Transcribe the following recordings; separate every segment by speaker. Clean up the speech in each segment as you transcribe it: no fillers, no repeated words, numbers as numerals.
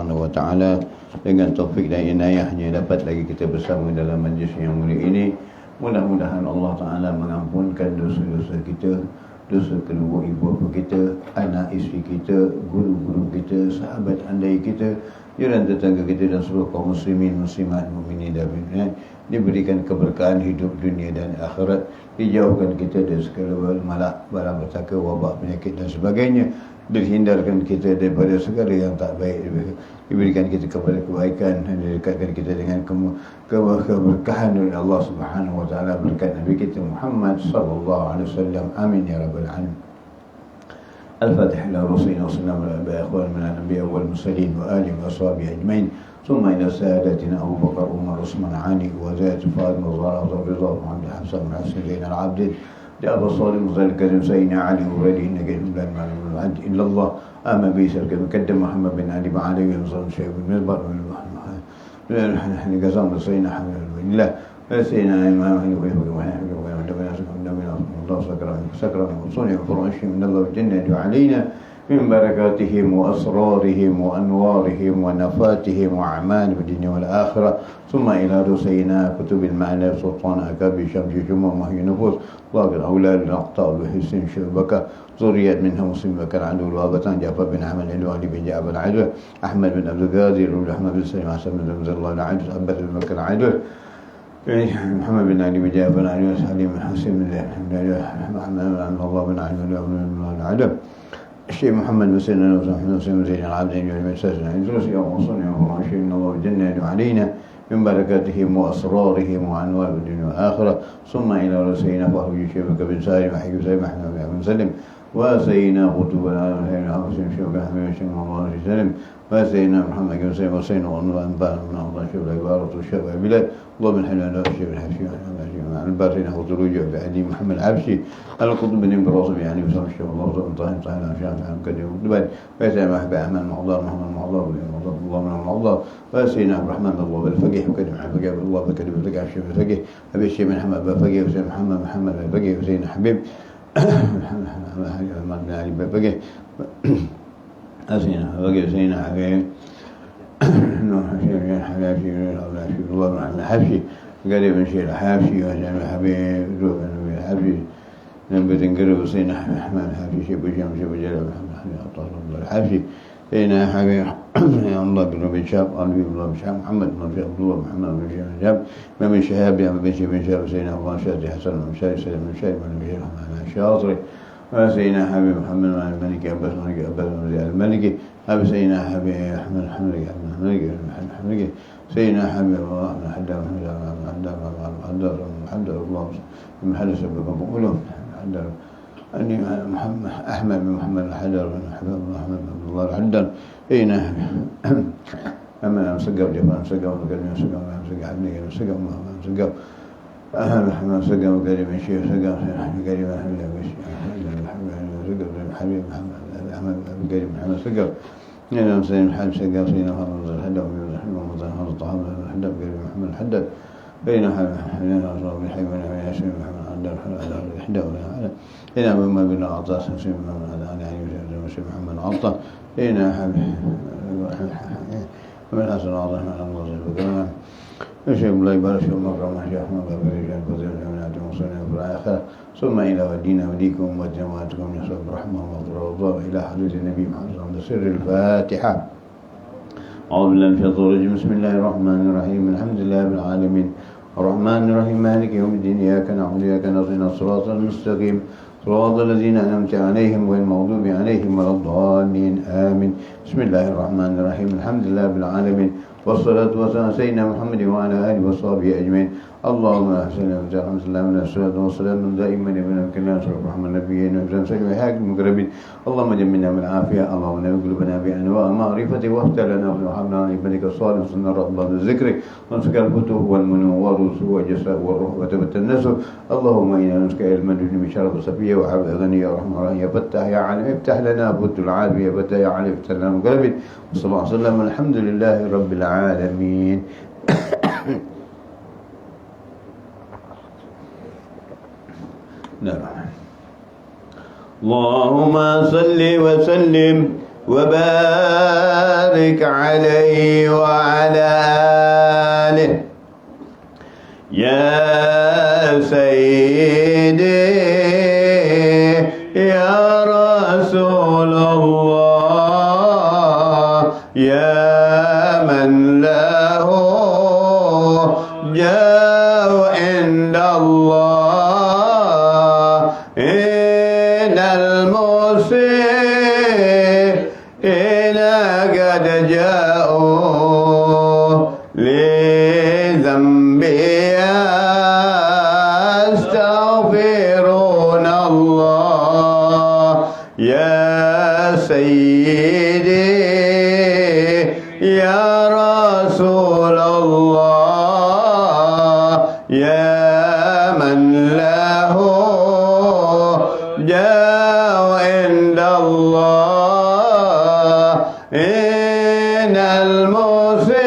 Speaker 1: Subhanahu wa taala. Dengan taufik dan inayahnya dapat lagi kita bersama dalam majlis yang mulia ini. Mudah-mudahan Allah Taala mengampunkan dosa-dosa kita, dosa kedua ibu bapa kita, anak isteri kita, guru-guru kita, sahabat andai kita, jiran tetangga kita dan seluruh kaum muslimin, muslimat, mukminin dan mukminat. Diberikan keberkahan hidup dunia dan akhirat, dijauhkan kita dari segala malak, malapetaka, wabak, penyakit dan sebagainya, dihindarkan kita daripada segala yang tak baik, diberikan kita kepada kebaikan dan didekatkan kita dengan keberkahan dari Allah Subhanahu wa taala berkat Nabi kita Muhammad sallallahu alaihi wasallam. Amin ya rabbal alamin. Al-Fatihah ila Rasulina sallallahu alaihi wa sallam min al-anbiya wal mursalin wa alihi wa sahbihi ajmain. ثم إلى سادتنا أبو بكر عمر عثمان علي وزيد فاطمة الزهراء رضا محمد حسن بن حسن زين العابدين جعفر الصادق مصطفى الكريم سيدنا علي وولي النبي لا معلوم العد إلا الله آمن به سلك مقدم محمد بن علي بن علي بن صلى شيخ بن مزبر بن قسام سيدنا حمد بن الله سيدنا إمام علي الله سكرم وصوني وفرعش من الله الجنة علينا من بركاتهم وأسرارهم وأنوارهم ونفاتهم وأعمال الدنيا والآخرة. ثم إلى رسينا كتب المعنى سلطان أكابي شمس جمع مهي نفوس ضاق الأولاد الأقطاء بحسن شبكة ذرية منها مسلم بكر عدو الوابتان جعفر بن أحمد الوالي بن جعفر العدل أحمد بن عبد القادر أحمد بن سليم حسن بن رمز الله العدل أبت بن بكر العدل محمد بن علي بن جعفر العدل سليم بن حسين بن محمد بن الله بن علي بن العدل الشيخ محمد بن سيدنا حسين زين العابدين يوم السجن يدرس يوم وصلنا وعشرين الله الجنة علينا من بركاتهم وأسرارهم وأنوار الدنيا والآخرة. ثم إلى رسولنا فهو شيخك بن سالم وحيك سالم أحمد بن سلم وسيدنا قطبنا وسيدنا حسين شيخ أحمد بن الله سلم وسيدنا محمد بن سلم وسيدنا أنباء من الله شيخ العبارة والشيخ البلاد الله من حلال الشيخ الحبشي عن البارين أخذ الرجوع بعدي محمد الحبشي القطب بن براصب يعني بسم الشيخ الله طاهر طاهر شافع عن كده دبي وسيدنا محمد أحمد المعضار محمد المعضار الله من المعضار وسيدنا عبد الرحمن الله بالفقيه وكده الفقيه الله بكده بالفقيه الشيخ الفقيه أبي الشيخ من محمد بالفقيه وسيدنا محمد بالفقيه وسيدنا حبيب محمد بن علي بالفقيه سيدنا حبيب نوح شيخ حبيب الله بن عبد الحبشي قريب من شيخ الحبشي وسيدنا حبيب ذو بن الحبشي نبي تنقرب سيدنا أحمد الحبشي شيخ بجام شيخ بجلال محمد الحبشي سيدنا حبيب الله بن ربي شاب قلبي الله بن شاب محمد بن ربي عبد الله محمد بن شاب ما من شهاب يا بن شيخ بن شاب سيدنا أبو شادي حسن بن شادي سيدنا بن شادي بن شيخ محمد الشاطري وسيدنا حبيب محمد بن الملكي عباس بن زياد الملكي أبي سيدنا حبيب أحمد الملكي سيدنا حبيب الله بن حداد حداد الله من محل سبب بقولهم حداد أني محمد أحمد بن محمد الحداد بن حبيب الله أحمد بن الله الحداد سيدنا أما مسقف جبان مسقف وكلمة مسقف حبيب مسقف مسقف محمد سقم كريم الشيخ سقم كريم حبيب محمد أحمد كريم محمد سقم نعم سيدنا محمد سقم سيدنا محمد الحداد ومن هذا الطعام الحداد كريم محمد الحداد بين حبيبنا رسول الله حبيبنا ياسين محمد الحداد هنا مما بين عطاس سيدنا محمد علي محمد عطا هنا حبيب ومن حسن عظيم على الله الفكرة يشهد الله يبارك في مكرم شيخ محمد رجال فضيلة الجامعات المصرية في الآخرة. ثم إلى ودينا وديكم وجماعتكم يسوع الرحمة والغفران والله إلى حضرة النبي محمد صلى الله عليه وسلم سر الفاتحة. أعوذ بالله من الشيطان الرجيم. بسم الله الرحمن الرحيم. الحمد لله رب العالمين الرحمن الرحيم مالك يوم الدين إياك نعبد وإياك نستعين الصراط المستقيم صراط الذين أنعمت عليهم غير المغضوب عليهم ولا الضالين آمين. بسم الله الرحمن الرحيم. الحمد لله رب العالمين والصلاة والسلام سيدنا محمد وعلى آله وصحبه أجمعين. اللهم أحسن وجعل الله من الصلاة والسلام دائما من الكلام سبحان رحمة النبيين وإبراهيم سيدنا حاكم المقربين. اللهم جمعنا بالعافية اللهم نبي قلوبنا بأنواع معرفة وافتح لنا وحبنا عن عبادك الصالح وصلنا رغبة الذكر وانسك الفتوح والمنو والرسو والجساء والروح وتبت النسب. اللهم إنا نسك علما دون بشرف صفية وحفظ غني يا رحمة الله يا فتح يا علم افتح لنا فتح العافية يا فتح يا علم افتح لنا المقربين. وصلى الله عليه وسلم الحمد لله رب العالمين. نعم. اللهم صل وسلم وبارك عليه وعلى آله يا سيدي يا رسول الله يا من له جاه عند الله إن المسيئين قد جاءوا لذنبي يستغفرون الله يا سيدي يا رسول الله يا من له جاه عند الله إن المسيئين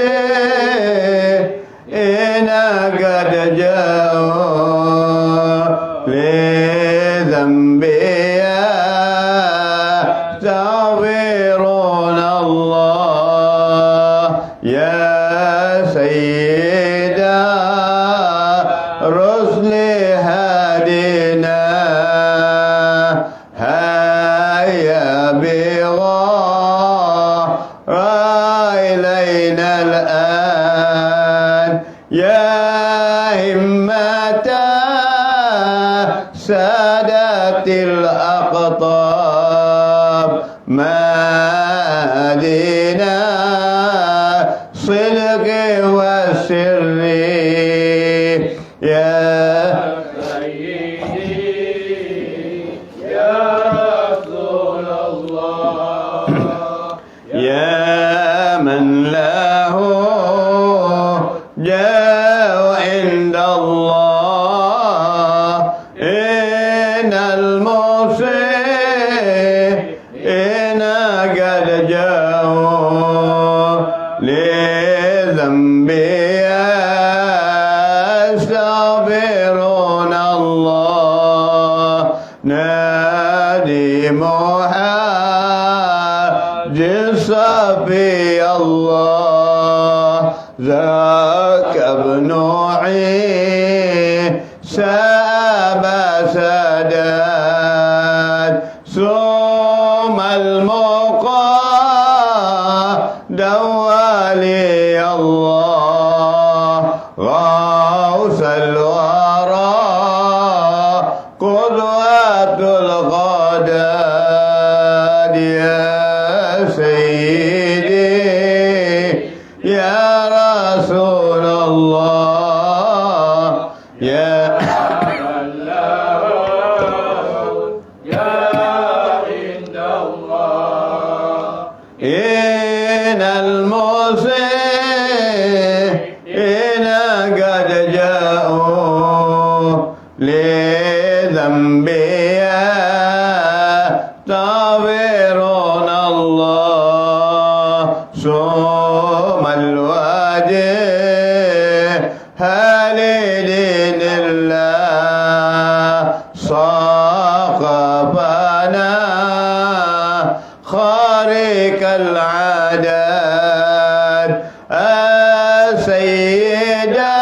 Speaker 1: قد جاءوا لذنبي يستغفرون الله يا سيدا رسل هادنا هيا بغار إلينا الآن يا همة سادة الأقطاب مدينة صدق والسر يا يا من له جاه عند الله إن المسيئين قد جاءوا لذنبي يستغفرون الله نادي صفي الله ذاك ابن عيسى سادات ثم المقدم ولي الله غوث الورى قدوة الغداد يا سيدي يا رسول الله يا عند الله إن المسيئين قد جاءوا لذنبي يستغفرون الله ثم الوجه لدين الله صاحبنا خارق العادات سيدا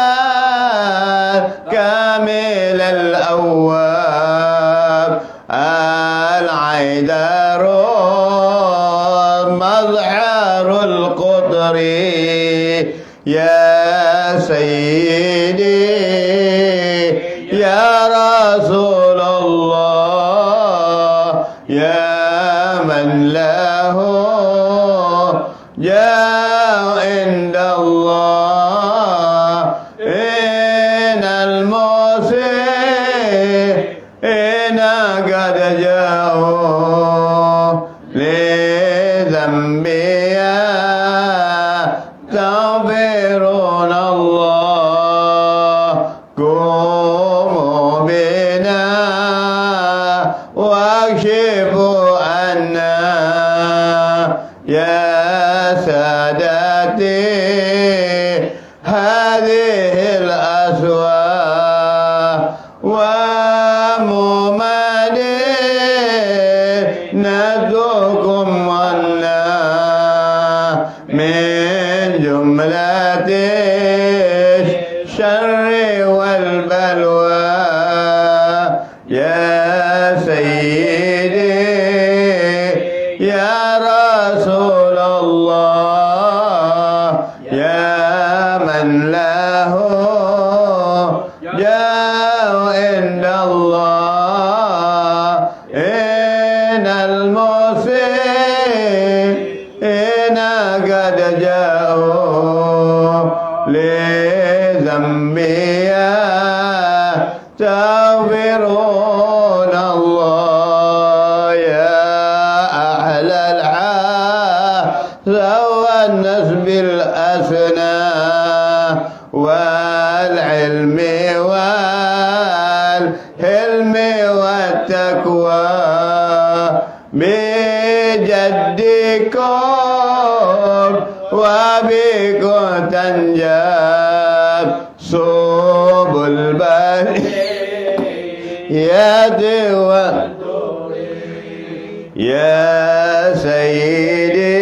Speaker 1: كامل الأواب العيدر مظهر القدر يا سيدي يا رسول الله يا من له جاه عند الله إن المسيئين قد جاءوا لذنبي يستغفرون الله قوموا بنا واكشفوا عنا يا سادتي هذه الأسواق وممدنتكم والناس من جملة الشر والبلوى يا سيدي يا رسول الله يا من له جاء عند الله إن المسيئين قد جاءوا لذنبي تغفرون الله يا أهل العهد والنسب الأسنى والعلم والحلم والتقوى بجدكم وبكم تنجاب سبل البريات يا سيدي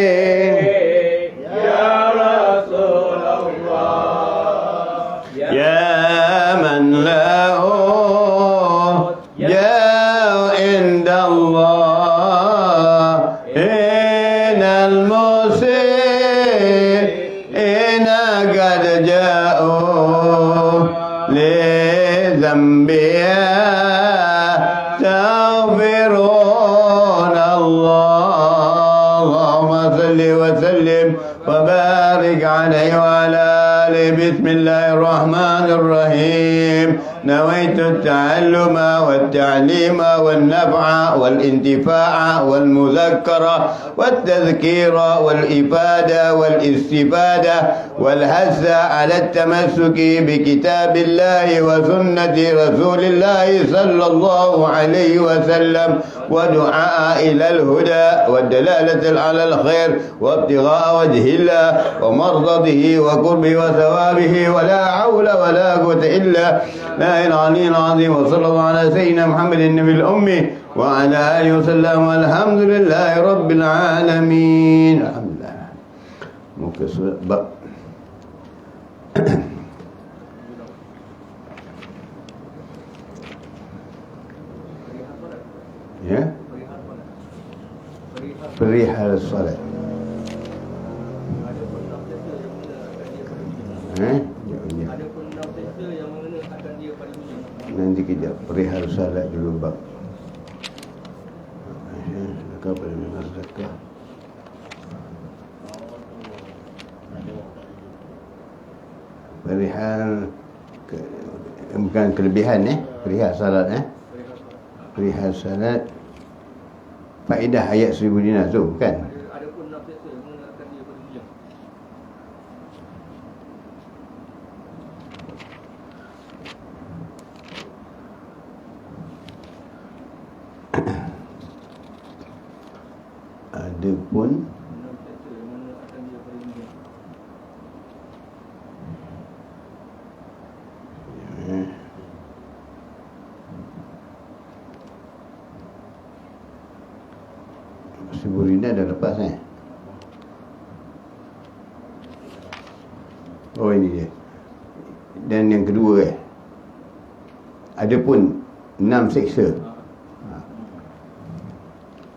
Speaker 2: يا رسول الله
Speaker 1: يا من له جاء عند الله إن المسيئين قد جاءوا لذنبي تغفرون الله اللهم صل وسلم وبارك عليه وعلى آله بسم الله الرحمن الرحيم نويت التعلم والتعليم والنفع والانتفاع والمذكرة والتذكير والإفادة والاستفادة والحث على التمسك بكتاب الله وسنة رسول الله صلى الله عليه وسلم ودعاء إلى الهدى والدلالة على الخير وابتغاء وجه الله ومرضته وقربه وثوابه ولا حول ولا قوة إلا بالله العلي العظيم وصلى الله على سيدنا محمد النبي الأمي وعلى آله وسلم والحمد لله رب العالمين. Alhamdulillah. Muka surat bab ya, perihal salat. Nanti kejap perihal salat dulu bab. Sedekah pada mana sedekah? Perihal bukan kelebihan perihal salat perihal salat faedah ayat 1000 dinar tu bukan?
Speaker 2: Adapun nafsu yang mengenalkan dia pada dunia.
Speaker 1: Adapun Siburina dah lepas Oh ini dia. Dan yang kedua adapun 6 seksa.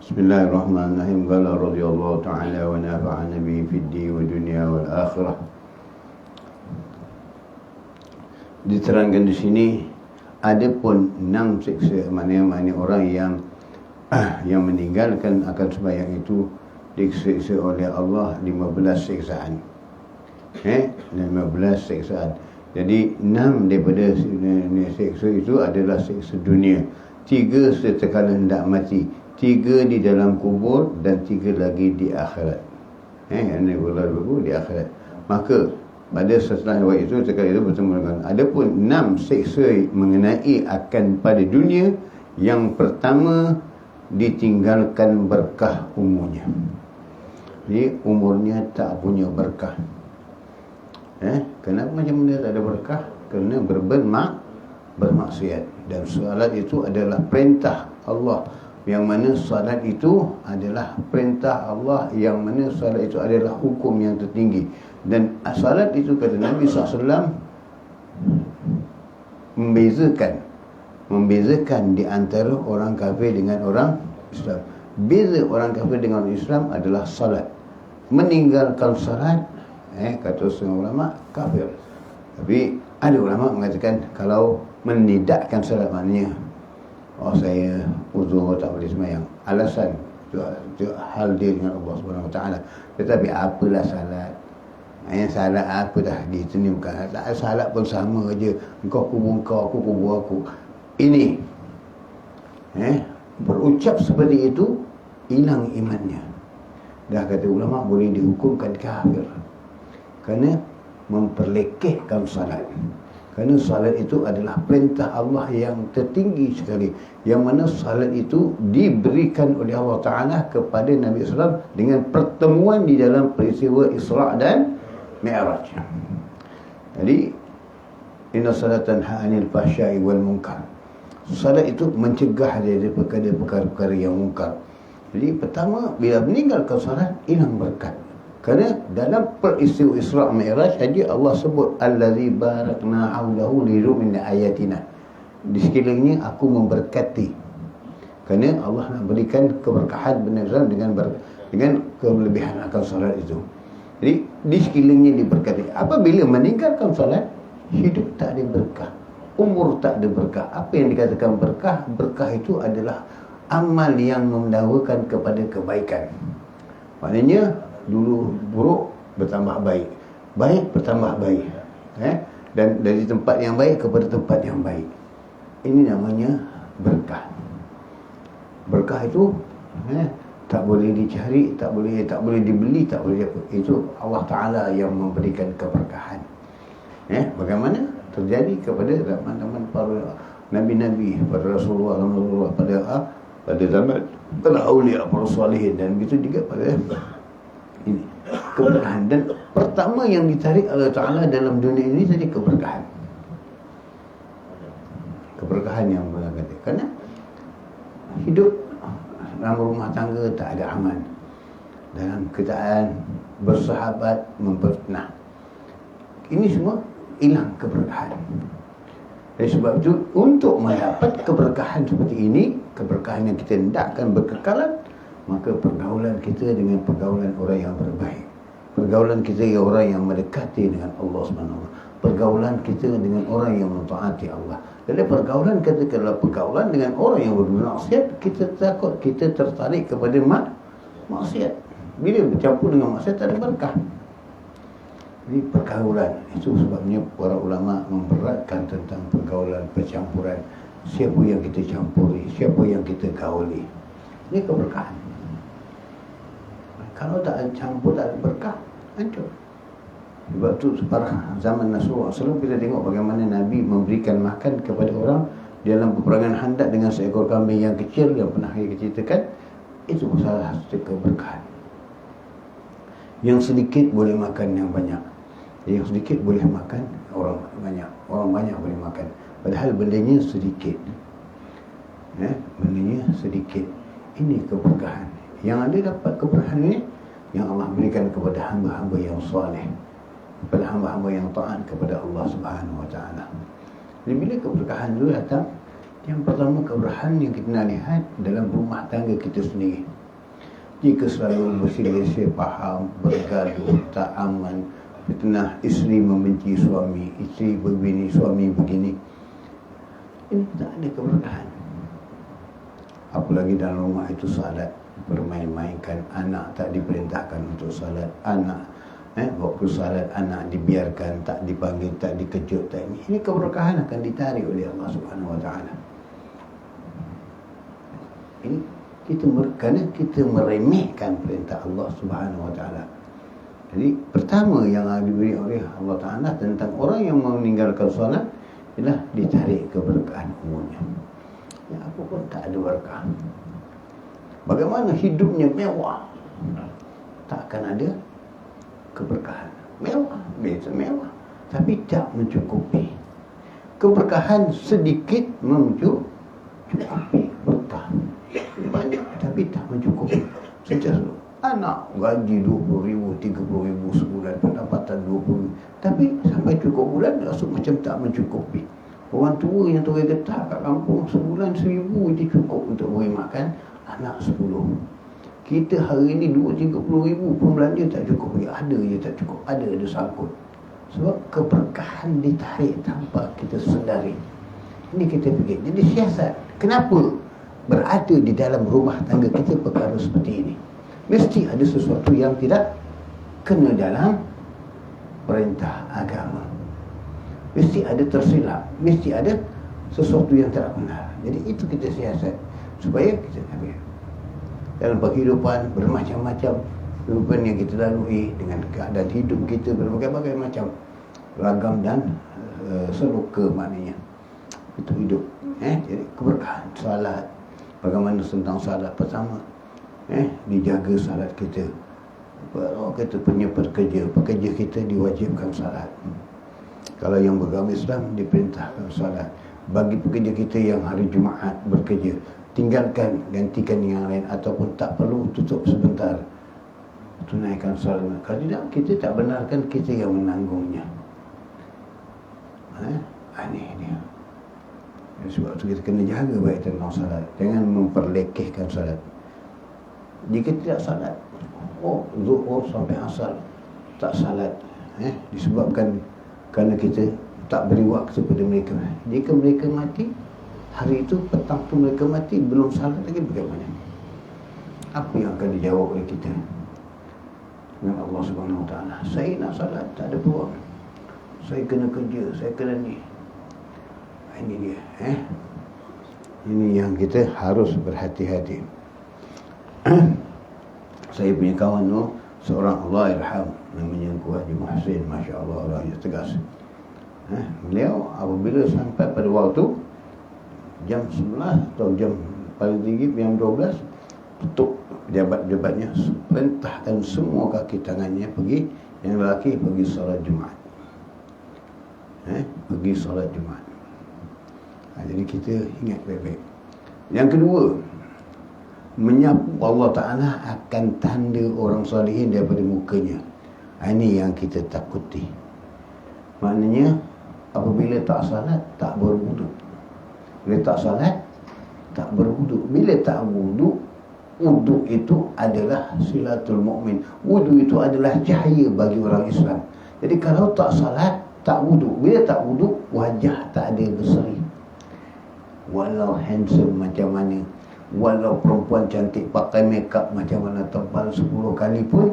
Speaker 1: Bismillahirrahmanirrahim. Qala radhiyallahu ta'ala wa nafa'ana bihi fid din wa dunya wal akhirah. Diterangkan di sini adapun 6 seksa, mana orang yang meninggalkan akan sembahyang itu disiksa oleh Allah 15 siksaan. 15 siksaan. Jadi 6 daripada siksa itu adalah siksa dunia. 3 setekala hendak mati, 3 di dalam kubur dan 3 lagi di akhirat. Ini berlaku di akhirat. Maka pada setelah itu sekali itu bertemu dengan adapun 6 siksa mengenai akan pada dunia. Yang pertama, ditinggalkan berkah umurnya. Jadi umurnya tak punya berkah. Kenapa macam dia tak ada berkah? Kerana bermaksiat. Dan solat itu adalah perintah Allah yang mana salat itu adalah perintah Allah, yang mana salat itu adalah hukum yang tertinggi. Dan salat itu kata Nabi SAW membezakan di antara orang kafir dengan orang Islam. Beza orang kafir dengan orang Islam adalah salat. Meninggalkan salat, kata setengah ulama, kafir. Tapi ada ulama mengatakan kalau menidakkan salat maknanya saya uzur tak boleh sembahyang. Alasan itu hal dia dengan Allah Subhanahu Wa Taala. Tetapi apalah salat? Salat apa dah gitu ni, bukan salat pun sama aja. Engkau kubur kau, aku kubur aku. Ini berucap seperti itu hilang imannya. Dah kata ulama boleh dihukumkan kafir kerana memperlekehkan salat. Kerana salat itu adalah perintah Allah yang tertinggi sekali, yang mana salat itu diberikan oleh Allah Ta'ala kepada Nabi SAW dengan pertemuan di dalam peristiwa Isra' dan Mi'raj. Jadi inna salatan ha'anil fahsya'i wal munkar. Salat itu mencegah dari perkara-perkara yang munkar. Jadi pertama, bila meninggalkan salat hilang berkat. Kerana dalam peristiwa Isra' Mi'raj saja Allah sebut allazi barakna haulahu liru'min ayatina. Di sekelilingnya aku memberkati. Kerana Allah nak berikan keberkahan benar dengan kelebihan akan salat itu. Jadi di sekelilingnya diberkati. Apabila meninggalkan salat, hidup tak ada berkah, umur tak ada berkah. Apa yang dikatakan berkah? Berkah itu adalah amal yang membawakan kepada kebaikan. Maknanya dulu buruk bertambah baik, baik bertambah baik, dan dari tempat yang baik kepada tempat yang baik. Ini namanya berkah. Berkah itu tak boleh dicari, tak boleh dibeli, tak boleh apa. Itu Allah Ta'ala yang memberikan keberkahan. Bagaimana terjadi kepada zaman-zaman para nabi-nabi, pada Rasulullah, pada zaman para awliya, para salihin, dan begitu juga pada ini keberkahan. Dan pertama yang ditarik Allah Ta'ala dalam dunia ini tadi keberkahan. Keberkahan yang berlaku. Kerana hidup dalam rumah tangga tak ada aman, dalam keadaan bersahabat memperfitnah, ini semua hilang keberkahan. Dan sebab itu untuk mendapat keberkahan seperti ini, keberkahan yang kita hendakkan berkekalan, maka pergaulan kita dengan pergaulan orang yang berbaik, pergaulan kita dengan orang yang mendekati dengan Allah SWT, pergaulan kita dengan orang yang mentaati Allah. Jadi pergaulan kita kalau pergaulan dengan orang yang bermaksiat, kita takut, kita tertarik kepada maksiat. Bila bercampur dengan maksiat tak ada berkah. Jadi pergaulan itu sebabnya para ulama memberatkan tentang pergaulan, percampuran. Siapa yang kita campuri, siapa yang kita gauli, ini keberkahan. Kalau tak ada campur, tak ada berkah, hancur. Sebab itu pada zaman Rasulullah SAW, kita tengok bagaimana Nabi memberikan makan kepada orang dalam peperangan Khandaq dengan seekor kambing yang kecil yang pernah kita ceritakan. Itu salah satu keberkahan. Yang sedikit boleh makan yang banyak, yang sedikit boleh makan orang banyak, orang banyak boleh makan, padahal bendanya sedikit. Bendanya sedikit. Ini keberkahan. Yang ada dapat keberkahan ini yang Allah berikan kepada hamba-hamba yang soleh, kepada hamba-hamba yang taat kepada Allah Subhanahu Wa Taala. Jadi bila keberkahan itu datang, yang pertama keberkahan yang kita nak lihat dalam rumah tangga kita sendiri. Jika selalu berselisih faham, bergaduh, tak aman, fitnah, isteri membenci suami, isteri begini, suami begini, ini tak ada keberkahan. Apalagi dalam rumah itu salat, bermain-mainkan, anak tak diperintahkan untuk salat, anak waktu salat anak dibiarkan, tak dipanggil, tak dikejut, tak ini keberkahan akan ditarik oleh Allah Subhanahu Wa Taala. Ini kerana kita meremehkan perintah Allah Subhanahu Wa Taala. Jadi pertama yang diberi oleh Allah Ta'ala tentang orang yang meninggalkan solat ialah ditarik keberkahan umurnya. Ya, apa pun tak ada berkah. Bagaimana hidupnya mewah, tak akan ada keberkahan. Mewah, biasa mewah, tapi tak mencukupi. Keberkahan sedikit mencukupi berkah. banyak tapi tak mencukupi. Sejak anak gaji 20,000, 30,000 sebulan, pendapatan 20,000, tapi sampai cukup bulan rasa macam tak mencukupi. Orang tua yang tuai getah kat kampung sebulan 1,000 je cukup untuk beri makan anak 10. Kita hari ni 20-30,000 pun belanja tak cukup. Ada je tak cukup, ada sangkut. Sebab keberkahan ditarik tanpa kita sedari. Ini kita fikir. Jadi siasat, kenapa berada di dalam rumah tangga kita perkara seperti ini? Mesti ada sesuatu yang tidak kena dalam perintah agama. Mesti ada tersilap, mesti ada sesuatu yang tak benar. Jadi itu kita siasat supaya kita ambil dalam kehidupan bermacam-macam kehidupan yang kita lalui dengan keadaan hidup kita berbagai-bagai macam ragam dan seruka maknanya itu hidup. Jadi keberkahan salat, bagaimana tentang salat pertama, dijaga salat kita. Kalau kita punya pekerja kita diwajibkan salat. Kalau yang beragama Islam diperintahkan salat. Bagi pekerja kita yang hari Jumaat bekerja, tinggalkan, gantikan yang lain, ataupun tak perlu tutup sebentar, tunaikan salat. Kalau tidak, kita tak benarkan kita yang menanggungnya. Ini dia. Sebab itu kita kena jaga baik tentang salat. Jangan memperlekehkan salat. Jika tidak salat, zuhur sampai asar tak salat, disebabkan kerana kita tak beri waktu kepada mereka. Jika mereka mati hari itu, petang tu mereka mati, belum salat lagi, bagaimana? Apa yang akan dijawab oleh kita dengan Allah Subhanahu Wa Taala? Saya nak salat, tak ada peluang. Saya kena kerja, saya kena ni. Ini dia. Ini yang kita harus berhati-hati. Saya punya kawan tu, seorang Allah irham, namanya Haji Muhsin, Masya Allah, orangnya tegas. Beliau apabila sampai pada waktu jam 11 atau jam paling tinggi jam 12, tutup pejabat-pejabatnya, perintahkan semua kaki tangannya pergi, yang lelaki pergi solat Jumaat. Pergi solat Jumaat. Jadi kita ingat baik-baik. Yang kedua, menyapu Allah Ta'ala akan tanda orang salihin daripada mukanya. Ini yang kita takuti. Maknanya apabila tak salat, tak berwuduk. Bila tak salat, tak berwuduk. Bila tak wuduk, wuduk itu adalah silatul mu'min. Wuduk itu adalah cahaya bagi orang Islam. Jadi kalau tak salat, tak wuduk. Bila tak wuduk, wajah tak ada berseri. Walau handsome macam mana, walau perempuan cantik pakai makeup macam mana, tebal 10 kali pun,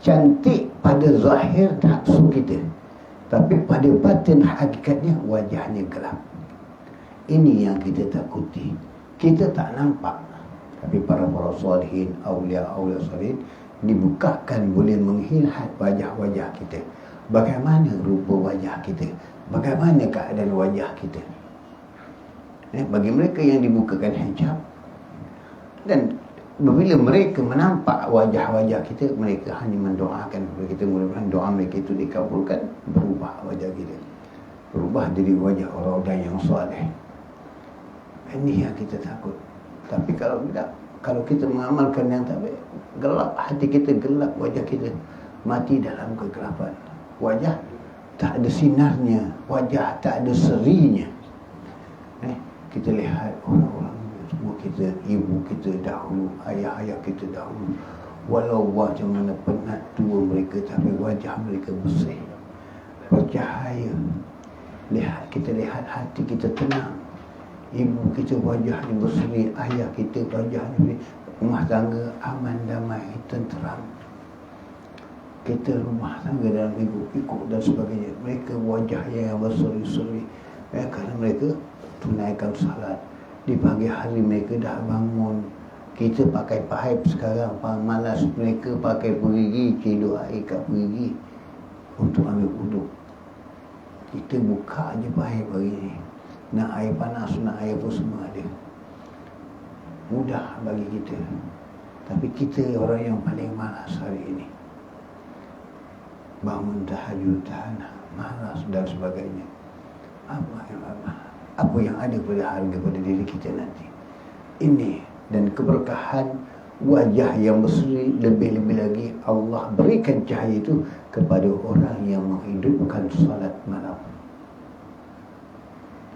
Speaker 1: cantik pada zahir nafsu kita, tapi pada batin hakikatnya wajahnya gelap. Ini yang kita takuti. Kita tak nampak, tapi para salihin, awliya salihin dibukakan boleh melihat wajah-wajah kita. Bagaimana rupa wajah kita, bagaimana keadaan wajah kita. Bagi mereka yang dibukakan hijab, dan bila mereka menampak wajah-wajah kita, mereka hanya mendoakan kepada kita, mudah-mudahan doa mereka itu dikabulkan, berubah wajah kita, berubah jadi wajah orang-orang yang soleh. Ini yang kita takut. Tapi kalau tidak, kalau kita mengamalkan yang tak baik, gelap hati kita, gelap wajah kita, mati dalam kegelapan. Wajah tak ada sinarnya, wajah tak ada serinya. Kita lihat orang-orang semua kita, ibu kita dahulu, ayah-ayah kita dahulu, walau macam mana penat tua mereka, tapi wajah mereka bersih, bercahaya. Kita lihat hati kita tenang. Ibu kita wajahnya berseri, ayah kita wajahnya berseri, rumah tangga aman, damai, tenteram. Kita rumah tangga dalam ikut dan sebagainya, mereka wajahnya yang berseri-seri, kerana mereka tunaikan salat. Di pagi hari mereka dah bangun. Kita pakai paip sekarang, malas. Mereka pakai perigi, cedok air kat perigi untuk ambil wuduk. Kita buka je paip hari ni, nak air panas, nak air apa semua ada, mudah bagi kita. Tapi kita orang yang paling malas hari ini. Bangun tahajud, tahan, malas dan sebagainya. Apa yang ada pada harga pada diri kita nanti? ini dan keberkahan wajah yang berseri, lebih-lebih lagi Allah berikan cahaya itu kepada orang yang menghidupkan salat malam.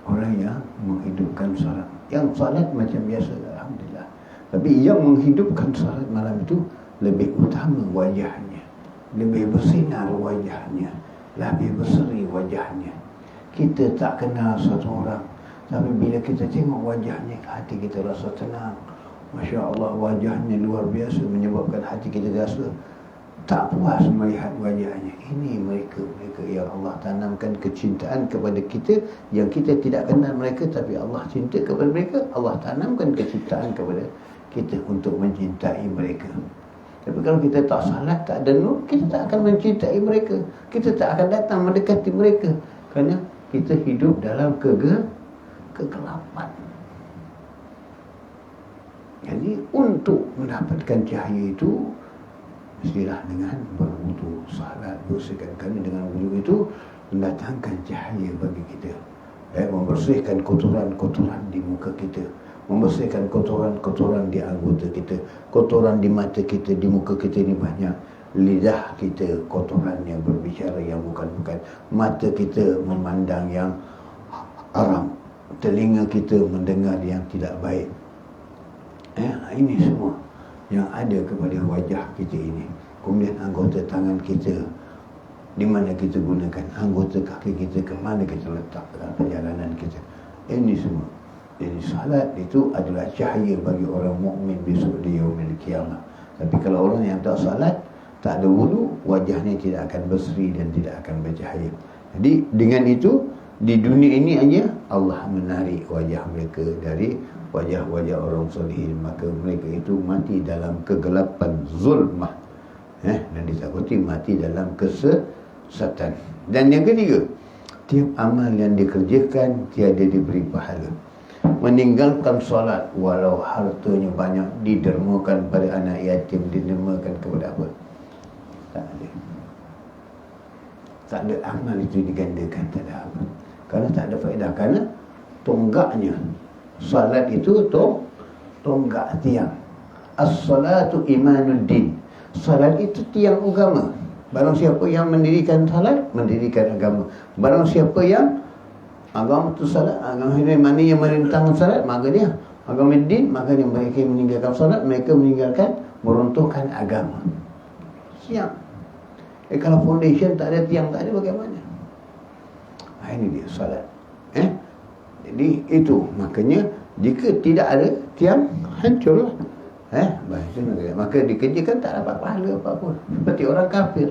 Speaker 1: Orang yang menghidupkan salat, yang salat macam biasa, alhamdulillah, tapi yang menghidupkan salat malam itu lebih utama wajahnya, lebih bersinar wajahnya, lebih berseri wajahnya. Kita tak kenal satu orang, tapi bila kita tengok wajahnya, hati kita rasa tenang. Masya Allah, wajahnya luar biasa, menyebabkan hati kita rasa tak puas melihat wajahnya. Ini mereka yang Allah tanamkan kecintaan kepada kita, yang kita tidak kenal mereka, tapi Allah cinta kepada mereka. Allah tanamkan kecintaan kepada kita untuk mencintai mereka. Tapi kalau kita tak salat, tak ada nur, kita tak akan mencintai mereka. Kita tak akan datang mendekati mereka, kerana kita hidup dalam kegelapan. Jadi untuk mendapatkan cahaya itu, mestilah dengan berwudu, salat, bersihkan. Kerana dengan wudu itu mendatangkan cahaya bagi kita, membersihkan kotoran-kotoran di muka kita, membersihkan kotoran-kotoran di anggota kita, kotoran di mata kita, di muka kita ini banyak. Lidah kita kotoran yang berbicara yang bukan-bukan, mata kita memandang yang haram, telinga kita mendengar yang tidak baik. Ini semua yang ada kepada wajah kita ini. Kemudian anggota tangan kita, di mana kita gunakan, anggota kaki kita, ke mana kita letak dalam perjalanan kita. Ini semua. Jadi salat itu adalah cahaya bagi orang mukmin besok di yaumil qiyamah. Tapi kalau orang yang tak salat, tak ada wudu, wajahnya tidak akan berseri dan tidak akan bercahaya. Jadi dengan itu, di dunia ini aja Allah menarik wajah mereka dari wajah-wajah orang solihin, maka mereka itu mati dalam kegelapan zulmah, dan ditakuti mati dalam kesesatan. Dan yang ketiga, tiap amal yang dikerjakan tiada diberi pahala. Meninggalkan solat walau hartanya banyak, didermakan pada anak yatim, didermakan kepada apa? Tak ada. Tak ada amal itu digandakan, tak ada amal. Kerana tak ada faedah, kerana tonggaknya salat itu tonggak tiang. As-salatu imanuddin. Salat itu tiang agama. Barang siapa yang mendirikan salat, mendirikan agama. Barang siapa yang agama itu salat, agama ini mana yang merintangkan salat, maka dia agama din, maka dia mereka meninggalkan salat, mereka meninggalkan, meruntuhkan agama. Siap. Kalau foundation tak ada, tiang tak ada, bagaimana? Ini dia salat. Jadi itu makanya jika tidak ada tiang, hancurlah. Maka dikerjakan tak dapat pahala apa-apa. Seperti orang kafir.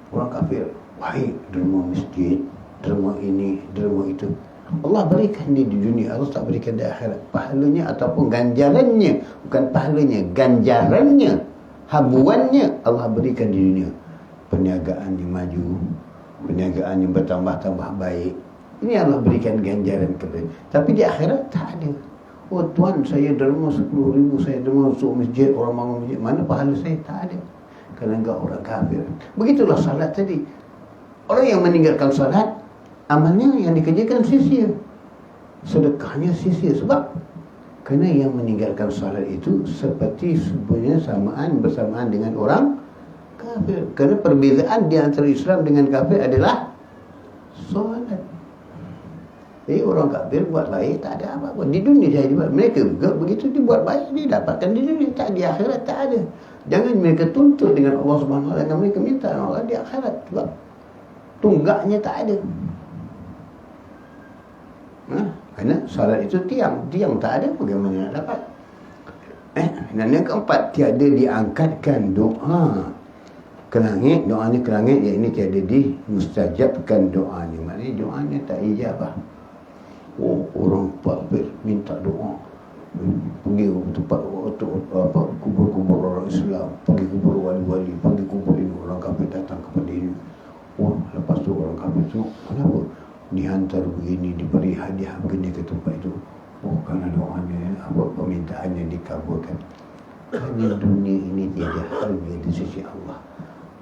Speaker 1: Orang kafir, baik derma masjid, derma ini, derma itu, Allah berikan dia di dunia, Allah tak berikan di akhirat. Pahalanya ataupun ganjarannya, bukan pahalanya, ganjarannya, habuannya Allah berikan di dunia. Perniagaan yang maju, perniagaan yang bertambah-tambah baik, ini Allah berikan ganjaran kepada. Tapi di akhirat tak ada. Oh Tuan, saya derma 10,000, saya derma masuk masjid, orang bangun masjid, mana pahala saya? Tak ada. Kerana engkau orang kafir. Begitulah salat tadi. Orang yang meninggalkan salat, amalnya yang dikerjakan sia-sia, sedekahnya sia-sia. Sebab kerana yang meninggalkan salat itu seperti sebenarnya bersamaan dengan orang kafir. Kerana perbezaan di antara Islam dengan kafir adalah salat. Jadi orang kafir buat baik tak ada apa-apa. Di dunia saya dibuat. Mereka juga begitu, dibuat baik, didapatkan di dunia. Tak, di akhirat tak ada. Jangan mereka tuntut dengan Allah SWT, dan mereka minta Allah di akhirat. Sebab tunggaknya tak ada. Kerana salat itu tiang. Tiang tak ada, bagaimana nak dapat? Dan yang keempat, tiada diangkatkan doa ke langit. Doanya ke langit, yang ini tiada dimustajabkan doanya. Maknanya doanya tak ijabah. Oh, orang kafir minta doa, pergi tempat kubur-kubur orang Islam, pergi kubur wali-wali, pergi kubur ini, orang kafir datang kepada ini. Oh, lepas tu orang kafir tu kenapa dihantar begini, diberi hadiah begini ke tempat itu? Oh, kerana doanya, permintaannya dikabulkan. Kerana dunia ini tiada harga di sisi Allah.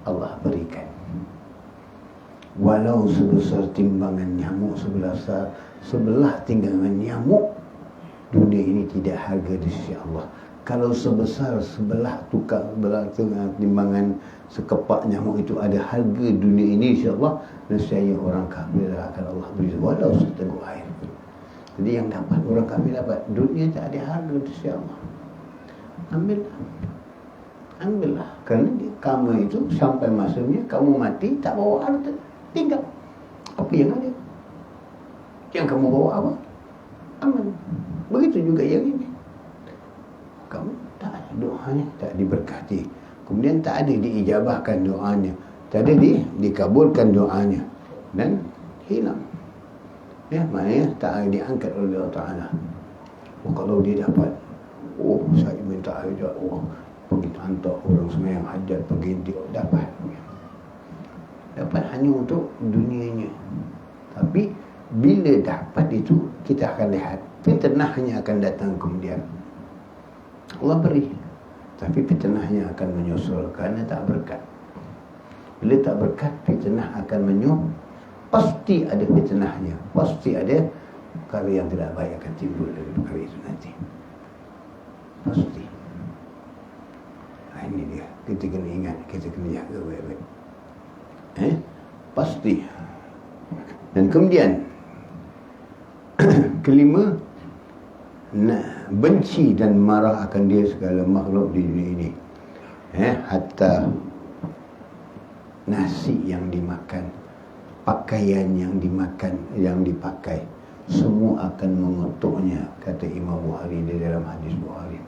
Speaker 1: Allah berikan. Walau sebesar timbangan nyamuk, sebelah timbangan nyamuk, dunia ini tidak harga di sisi Allah. Kalau sebesar sebelah timbangan sekepak nyamuk itu ada harga dunia ini, insya-Allah nescaya orang kafir akan Allah beri walau seteguk air. Jadi yang dapat orang kafir dapat, dunia tak ada harga di sisi Allah. Ambillah. Kerana kamu itu sampai masanya kamu mati tak bawa harta, tinggal. Apa yang ada? Yang kamu bawa apa? Aman. Begitu juga yang ini. Kamu tak ada doanya, tak diberkati. Kemudian tak ada diijabahkan doanya, tak ada dikabulkan doanya, dan hilang. Ya, maknanya tak ada diangkat oleh Allah Ta'ala. Kalau dia dapat, saya minta hajat, pergi hantar orang sembahyang hajat, pergi dapat. Dapat hanya untuk dunianya. Tapi bila dapat itu, kita akan lihat fitnahnya akan datang kemudian. Allah beri, tapi fitnahnya akan menyusul kerana tak berkat. Bila tak berkat, fitnah akan menyusul. Pasti ada fitnahnya, pasti ada perkara yang tidak baik akan timbul dari perkara itu nanti. Pasti. Ini dia, kita kena ingat, kita kena jaga baik-baik. Pasti. Dan kemudian kelima, benci dan marah akan dia segala makhluk di dunia ini. Hatta nasi yang dimakan, pakaian yang dimakan, yang dipakai, semua akan mengutuknya, kata Imam Bukhari di dalam hadis Bukhari.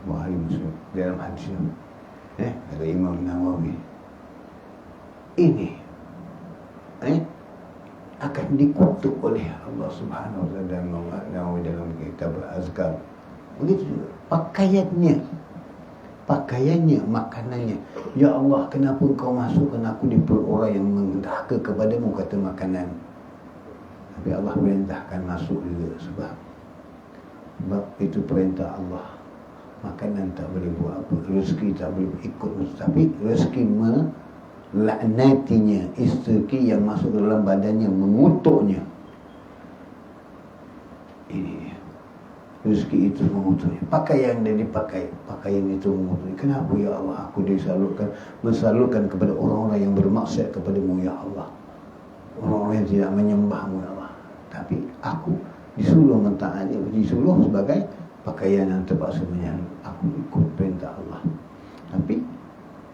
Speaker 1: Bukhari Muslim dalam hadis kata Imam Nawawi, ini akan dikutuk oleh Allah Subhanahu wa taala dalam kitab Azkar. Begitu juga pakaiannya, makanannya. Ya Allah, kenapa Engkau masukkan aku di perut orang yang mendahaka kepadamu, kata makanan. Tapi Allah perintahkan masuk juga sebab itu perintah Allah. Makanan tak boleh buat apa, rezeki tak boleh ikut, tapi rezeki melaknatinya, isteri yang masuk ke dalam badannya mengutuknya. Ini dia, rezeki itu mengutuknya. Pakaian yang dipakai, pakaian itu mengutuknya. Kenapa ya Allah aku bersalurkan kepada orang-orang yang bermaksiat kepadamu ya Allah, orang-orang yang tidak menyembahmu ya Allah. Tapi aku disuruh mentaati, disuruh sebagai pakaian yang terpaksa menyalur. Aku ikut perintah Allah. Tapi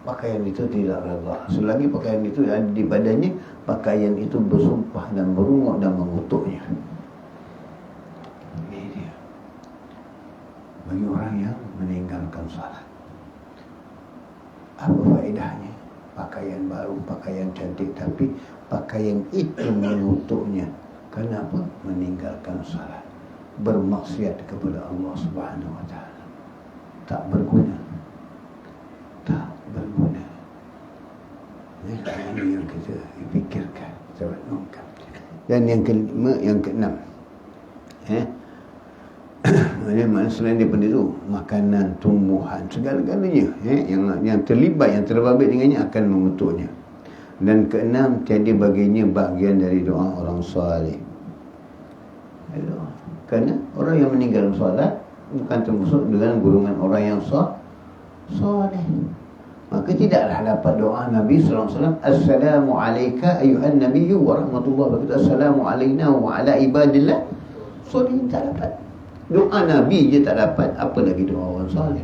Speaker 1: pakaian itu tidak Allah. Selagi pakaian itu ada di badannya, pakaian itu bersumpah dan berungut dan mengutuknya. Ini dia. Bagi orang yang meninggalkan salat, apa faedahnya? Pakaian baru, pakaian cantik, tapi pakaian itu mengutuknya. Kenapa? Meninggalkan salat, bermaksiat kepada Allah Subhanahu wa taala. Tak berguna. Ini yang kita fikirkan, kita renungkan. Dan yang kelima, yang keenam, maknanya selain daripada itu, makanan, tumbuhan, segala-galanya yang terlibat, yang terbabit dengannya akan mengutuknya. Dan keenam, tiada baginya bahagian dari doa orang salih. Kerana orang yang meninggal solat bukan termasuk dengan golongan orang yang salih. Maka tidaklah dapat doa Nabi SAW, Assalamu alayka ayuhan nabiyyu wa rahmatullahi wa barakatuh, Assalamu alayna wa ala ibadillah sholihin. Tak dapat. Doa Nabi je tak dapat, apa lagi doa orang salih?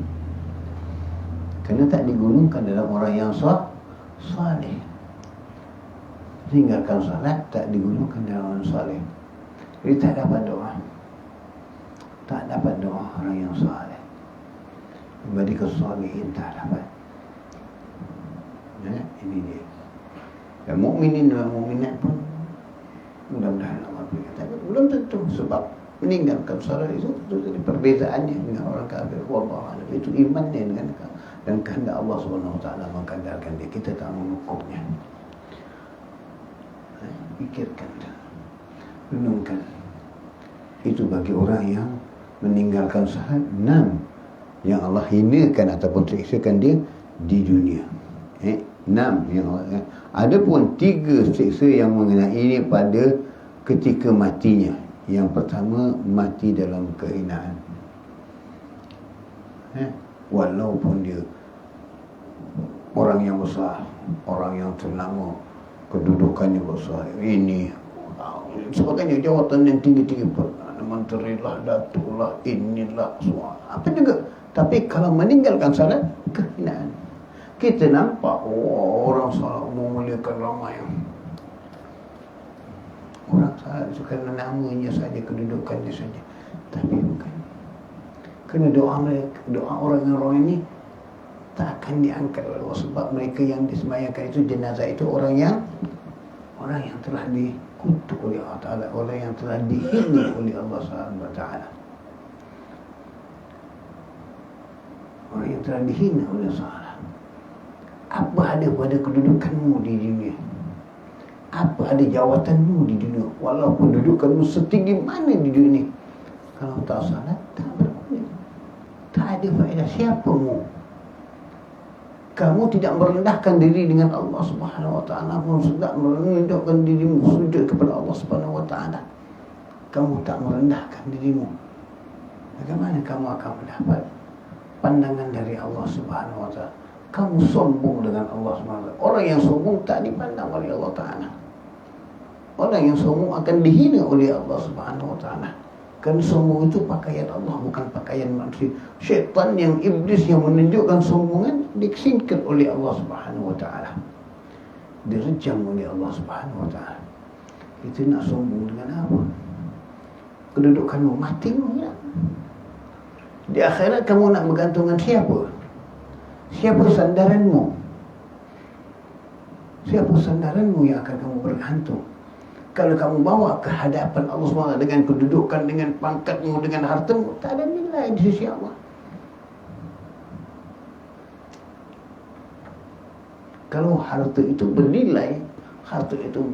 Speaker 1: Kerana tak digolongkan dalam orang yang salih. Tinggalkan salat tak digolongkan dalam orang salih. Jadi tak dapat doa. Tak dapat doa orang yang salih. Ibadika sholihin tak dapat. Ini dia. Dan mukminin dan mukminat pun mudah-mudahan Allah berikan. Tapi belum tentu, sebab meninggalkan salat itu tentu perbezaannya dengan orang kafir. Wallahu a'lam. Itu imannya dengan dan kehendak Allah Subhanahu wa taala mengkadarkan dia. Kita tak mengukurnya. Fikirkan, renungkan. Itu bagi orang yang meninggalkan salat, 6 yang Allah hinakan ataupun siksakan dia di dunia. 6 yang Allah. Ada pun 3 siksa yang mengenai ini pada ketika matinya. Yang pertama, mati dalam kehinaan. Walaupun dia orang yang besar, orang yang ternama, kedudukannya besar, ini sebagainya, jawatan yang tinggi-tinggi, menteri lah, datuk lah, inilah, semua apa juga. Tapi kalau meninggalkan salat, kehinaan. Kita nampak orang salat memuliakan ramai. Orang salat kerana namanya saja, kedudukannya saja, tapi bukan. Kerana doa orang ini tak akan diangkat oleh Allah, sebab mereka yang disemayangkan itu, jenazah itu orang yang telah dikutuk oleh Allah Ta'ala, orang yang telah dihina oleh Allah SWT. Orang yang telah dihina oleh Allah. Apa ada pada kedudukanmu di dunia? Apa ada jawatanmu di dunia? Walaupun kedudukanmu setinggi mana di dunia, kalau tak salat, tak berguna. Tak ada faedah. Siapamu? Kamu tidak merendahkan diri dengan Allah Subhanahu Wa Taala, pun tidak merendahkan dirimu sujud kepada Allah Subhanahu Wa Taala. Kamu tak merendahkan dirimu. Bagaimana kamu akan mendapat pandangan dari Allah Subhanahu Wa Taala? Kamu sombong dengan Allah Subhanahu Wa Taala. Orang yang sombong tak dipandang oleh Allah Taala. Orang yang sombong akan dihina oleh Allah Subhanahu Wa Taala. Kan sombong itu pakaian Allah, bukan pakaian manusia. Syaitan yang iblis yang menunjukkan sombongan disingkir oleh Allah Subhanahu Wa Taala, direjam oleh Allah Subhanahu Wa Taala. Itu nak sombong dengan apa? Kedudukanmu, matimu ya. Di akhirat kamu nak bergantung dengan siapa? Siapa sandaranmu? Siapa sandaranmu yang akan kamu bergantung? Kalau kamu bawa ke hadapan Allah SWT dengan kedudukan, dengan pangkatmu, dengan hartamu, tak ada nilai di sisi Allah. Kalau harta itu bernilai, harta itu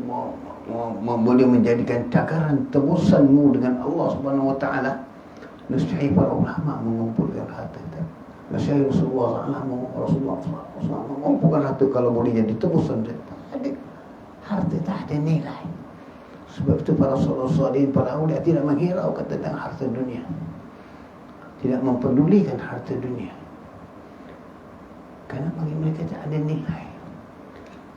Speaker 1: boleh menjadikan takaran tebusanmu dengan Allah Subhanahu Wa Taala, nescaya para ulama mengumpulkan harta itu. Nescaya Rasulullah SAW mengumpulkan harta kalau boleh jadi tebusan. Harta tak ada nilai. Sebab itu para salihin, para awliya tidak menghiraukan tentang harta dunia, tidak mempedulikan harta dunia, karena bagi mereka tak ada nilai.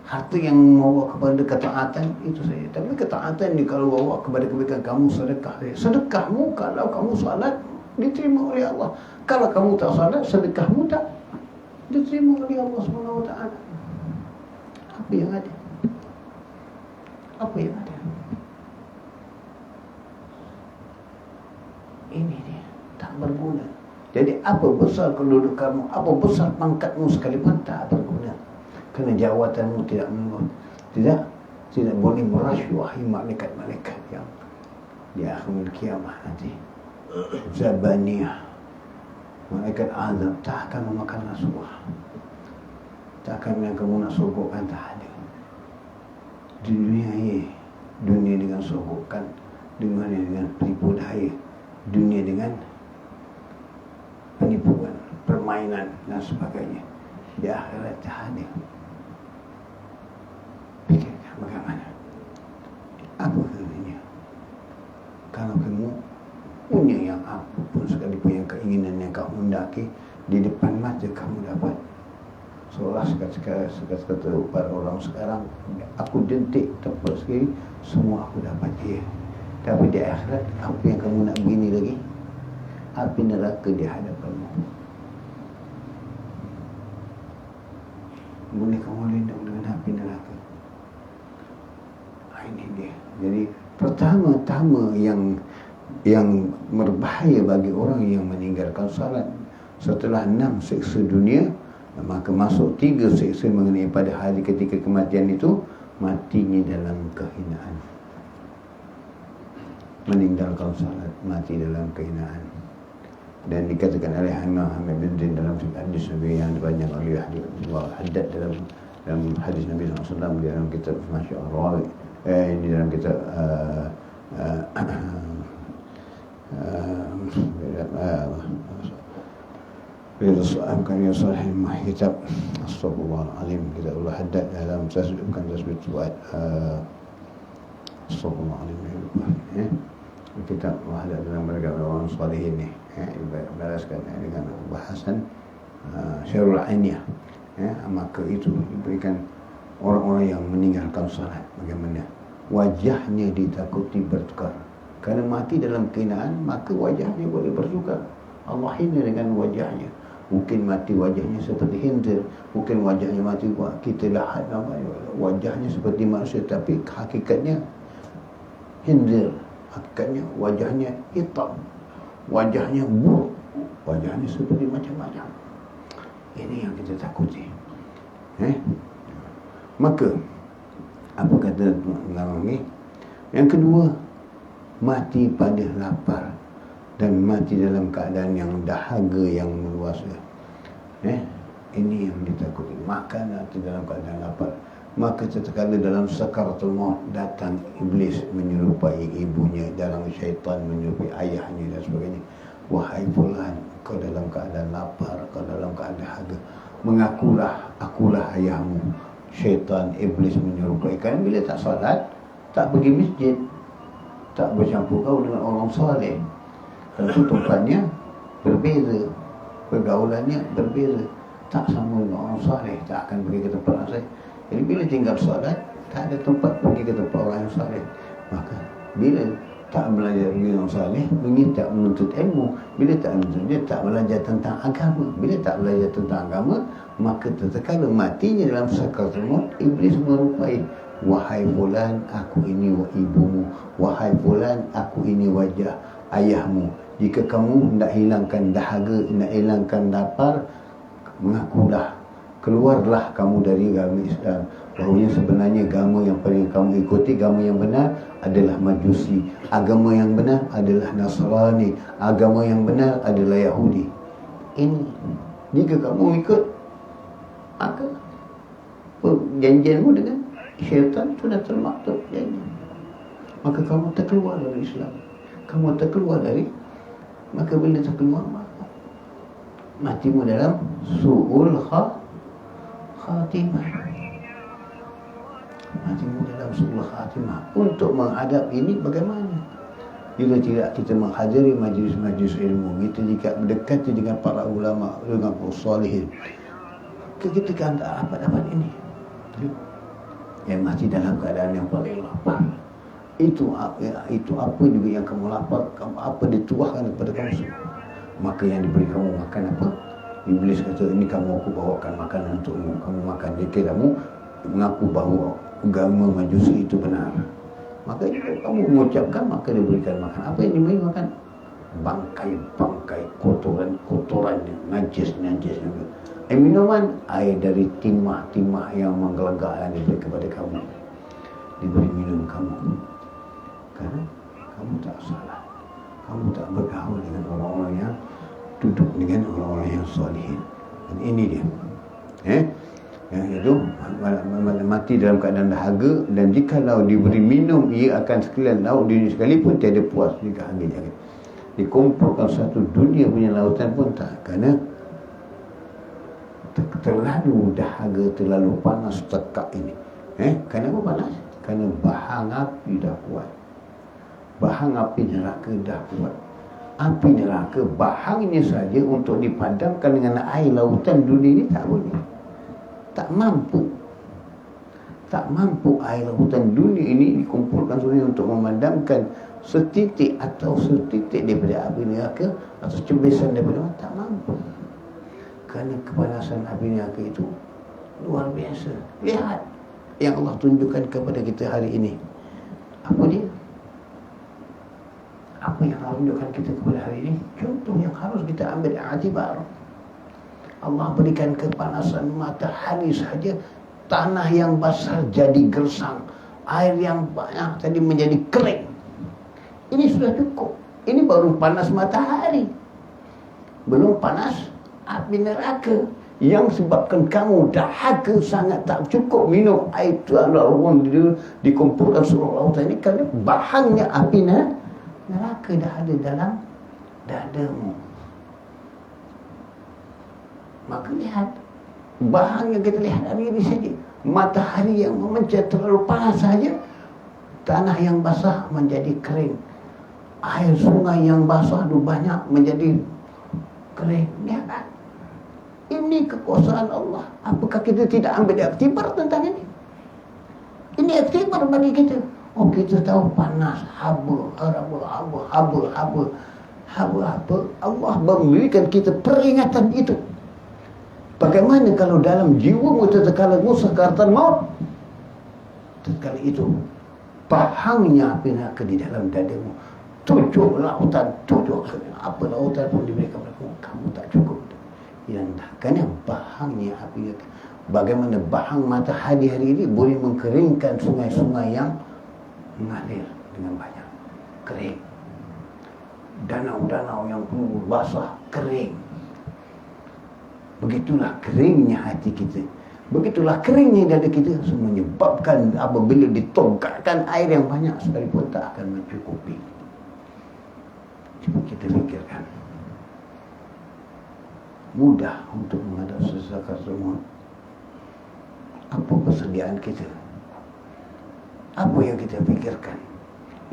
Speaker 1: Harta yang membawa kepada ketaatan itu saja. Tapi ketaatan ni kalau bawa kepada kebaikan, kamu sedekah. Sedekahmu kalau kamu salat diterima oleh Allah. Kalau kamu tak salat, sedekahmu tak diterima oleh Allah SWT. Apa yang ada? Apa yang ada? Ini dia, tak berguna. Jadi apa besar kedudukanmu, apa besar pangkatmu sekalipun tak berguna, kerana jawatanmu tidak menurut, tidak boleh merasyuahi malaikat-malaikat yang di akhir kiamat nanti. Zabaniyah, malaikat azab tak akan memakan rasuah, tak akan yang kamu nak sogokkan, tak ada. Di dunia dengan sogokkan, dunia dengan tipu daya, dunia dengan penipuan, permainan dan sebagainya. Di akhirat tak ada. Fikirkan bagaimana? Apa gunanya kalau kamu punya yang apapun sekalipun, yang keinginan yang kau hendaki di depan mata kamu dapat. Seolah sekata para orang sekarang, aku jentik tempat sekali, semua aku dapat dia. Tapi di akhirat, apa yang kamu nak begini lagi? Api neraka di hadapanmu. Boleh kamu lindung dengan api neraka? Ini dia. Jadi pertama-tama yang berbahaya bagi orang yang meninggalkan salat, setelah 6 seksa dunia, maka masuk 3 seksa mengenai pada hari ketika kematian itu, matinya dalam kehinaan. Meninggalkan salat, mati dalam kehinaan. Dan dikatakan oleh Imam Ahmad bin Din dalam hadis Nabi yang banyak oleh Haddad dalam hadis Nabi SAW, di dalam kitab Masya Allah, ini dalam kitab kami sahih kitab Astagfirullahaladzim, kitab Allah Haddad dalam tasbih, bukan tasbih buat Astagfirullahaladzim. Kita ada dalam mereka orang salihin ni, balaskan dengan bahasan Syarul Ainiyah. Maka itu diberikan orang-orang yang meninggalkan salat, bagaimana wajahnya ditakuti bertukar. Kerana mati dalam kehinaan, maka wajahnya boleh bertukar. Allah hina dengan wajahnya. Mungkin mati wajahnya seperti hindir, mungkin wajahnya mati kita lahat namanya, wajahnya seperti manusia, tapi hakikatnya hindir, hakikatnya wajahnya hitam, wajahnya buruk, wajahnya seperti macam-macam. Ini yang kita takuti. Maka apa kata Nabi ni? Yang kedua, mati pada lapar dan mati dalam keadaan yang dahaga yang meluasa. Ini yang ditakuti. Makan atau dalam keadaan lapar. Maka setekala dalam sakaratul maut datang iblis menyerupai ibunya, dalam syaitan menyerupai ayahnya dan sebagainya. Wahai fulan, kau dalam keadaan lapar, kau dalam keadaan dahaga, akulah ayahmu. Syaitan, iblis menyerupai. Kerana bila tak salat, tak pergi masjid, tak bercampur kau dengan orang saleh, tentu tempatnya berbeza, pergaulannya berbeza, tak sama dengan orang saleh, tak akan pergi ke tempat orang saleh. Jadi bila tinggal salat, tak ada tempat pergi ke tempat orang yang saleh. Maka bila tak belajar dengan orang saleh, tak menuntut ilmu. Bila tak menuntut, dia tak belajar tentang agama. Bila tak belajar tentang agama, maka tatkala matinya dalam sakaratul maut, iblis merupai, wahai fulan, aku ini ibumu, wahai fulan, aku ini wajah ayahmu. Jika kamu hendak hilangkan dahaga, hendak hilangkan lapar, mengakulah, keluarlah kamu dari agama Islam. Bahawa sebenarnya agama yang paling kamu ikuti, agama yang benar adalah Majusi, agama yang benar adalah Nasrani, agama yang benar adalah Yahudi. Ini jika kamu ikut, maka perjanjianmu dengan syaitan sudah termaktub janji. Maka kamu terkeluar dari Islam, kamu terkeluar dari, maka bila terkeluar, maka matimu dalam su'ul khatimah. Matimu dalam su'ul khatimah. Untuk menghadap ini bagaimana? Jika tidak kita menghadiri majlis-majlis ilmu, kita jika mendekati dengan para ulama, dengan salihin, kita kan tak dapat ini. Yang mati dalam keadaan yang paling lapar. Itu apa juga yang kamu lapar, apa dituahkan kepada kamu semua. Maka yang diberi kamu makan apa? Iblis kata, ini kamu aku bawakan makanan untukmu, kamu makan. Jika kamu mengaku bahawa agama Majusi itu benar, maka jika kamu mengucapkan, maka diberikan makan. Apa yang diberi makan? Bangkai-bangkai, kotoran, najis. Minuman, air dari timah-timah yang menggelegak diberi kepada kamu, diberi minum kamu. Kerana kamu tak salah, kamu tak bergaul dengan orang-orang yang duduk dengan orang-orang yang salihin. Dan ini dia, yang itu mati dalam keadaan dahaga. Dan jikalau diberi minum, ia akan sekalian laut dunia sekalipun tiada puas jika ambil jangan. Dikumpulkan satu dunia punya lautan pun tak, kerana terlalu dahaga, terlalu panas tekak ini. Kenapa panas? Kerana bahang api dah kuat. Bahang api neraka dah kuat. Api neraka, bahangnya saja untuk dipadamkan dengan air lautan dunia ini tak boleh. Tak mampu air lautan dunia ini dikumpulkan sebenarnya untuk memadamkan setitik daripada api neraka atau cebisan daripada, tak mampu. Kerana kepanasan api neraka itu luar biasa. Lihat yang Allah tunjukkan kepada kita hari ini. Apa dia? Apa yang Allah tunjukkan kita kepada hari ini? Contoh yang harus kita ambil i'tibar. Allah berikan kepanasan matahari saja, tanah yang basah jadi gersang, air yang banyak tadi menjadi kering. Ini sudah cukup. Ini baru panas matahari, belum panas api neraka yang sebabkan kamu dahaga sangat, tak cukup minum air tuan dikumpulkan seluruh lautan ini, kerana bahangnya api neraka dah ada dalam dadamu. Maka lihat bahang yang kita lihat hari ini saja, matahari yang memancar terlalu panas saja Tanah yang basah menjadi kering. Air sungai yang basah itu banyak menjadi kering. Ya kan? Ini kekuasaan Allah. Apakah kita tidak ambil iktibar tentang ini? Ini iktibar bagi kita. Oh, kita tahu panas, haba. Allah memberikan kita peringatan itu. Bagaimana kalau dalam jiwamu tatkala musakkaratan maut? Tatkala itu bahangnya api neraka di dalam dadamu. 7 lautan, 7 apa lautan pun diberikan kepada kamu tak cukup. Yang takkannya bahangnya api neraka. Bagaimana bahang matahari hari ini boleh mengkeringkan sungai-sungai yang mengalir dengan banyak, kering. Danau-danau yang penuh basah, kering. Begitulah keringnya hati kita. Begitulah keringnya dada kita. Menyebabkan apabila ditongkakkan air yang banyak sekalipun tak akan mencukupi. Cuba kita fikirkan. Mudah untuk menghadap sakaratul maut. Apa persediaan kita? Apa yang kita fikirkan?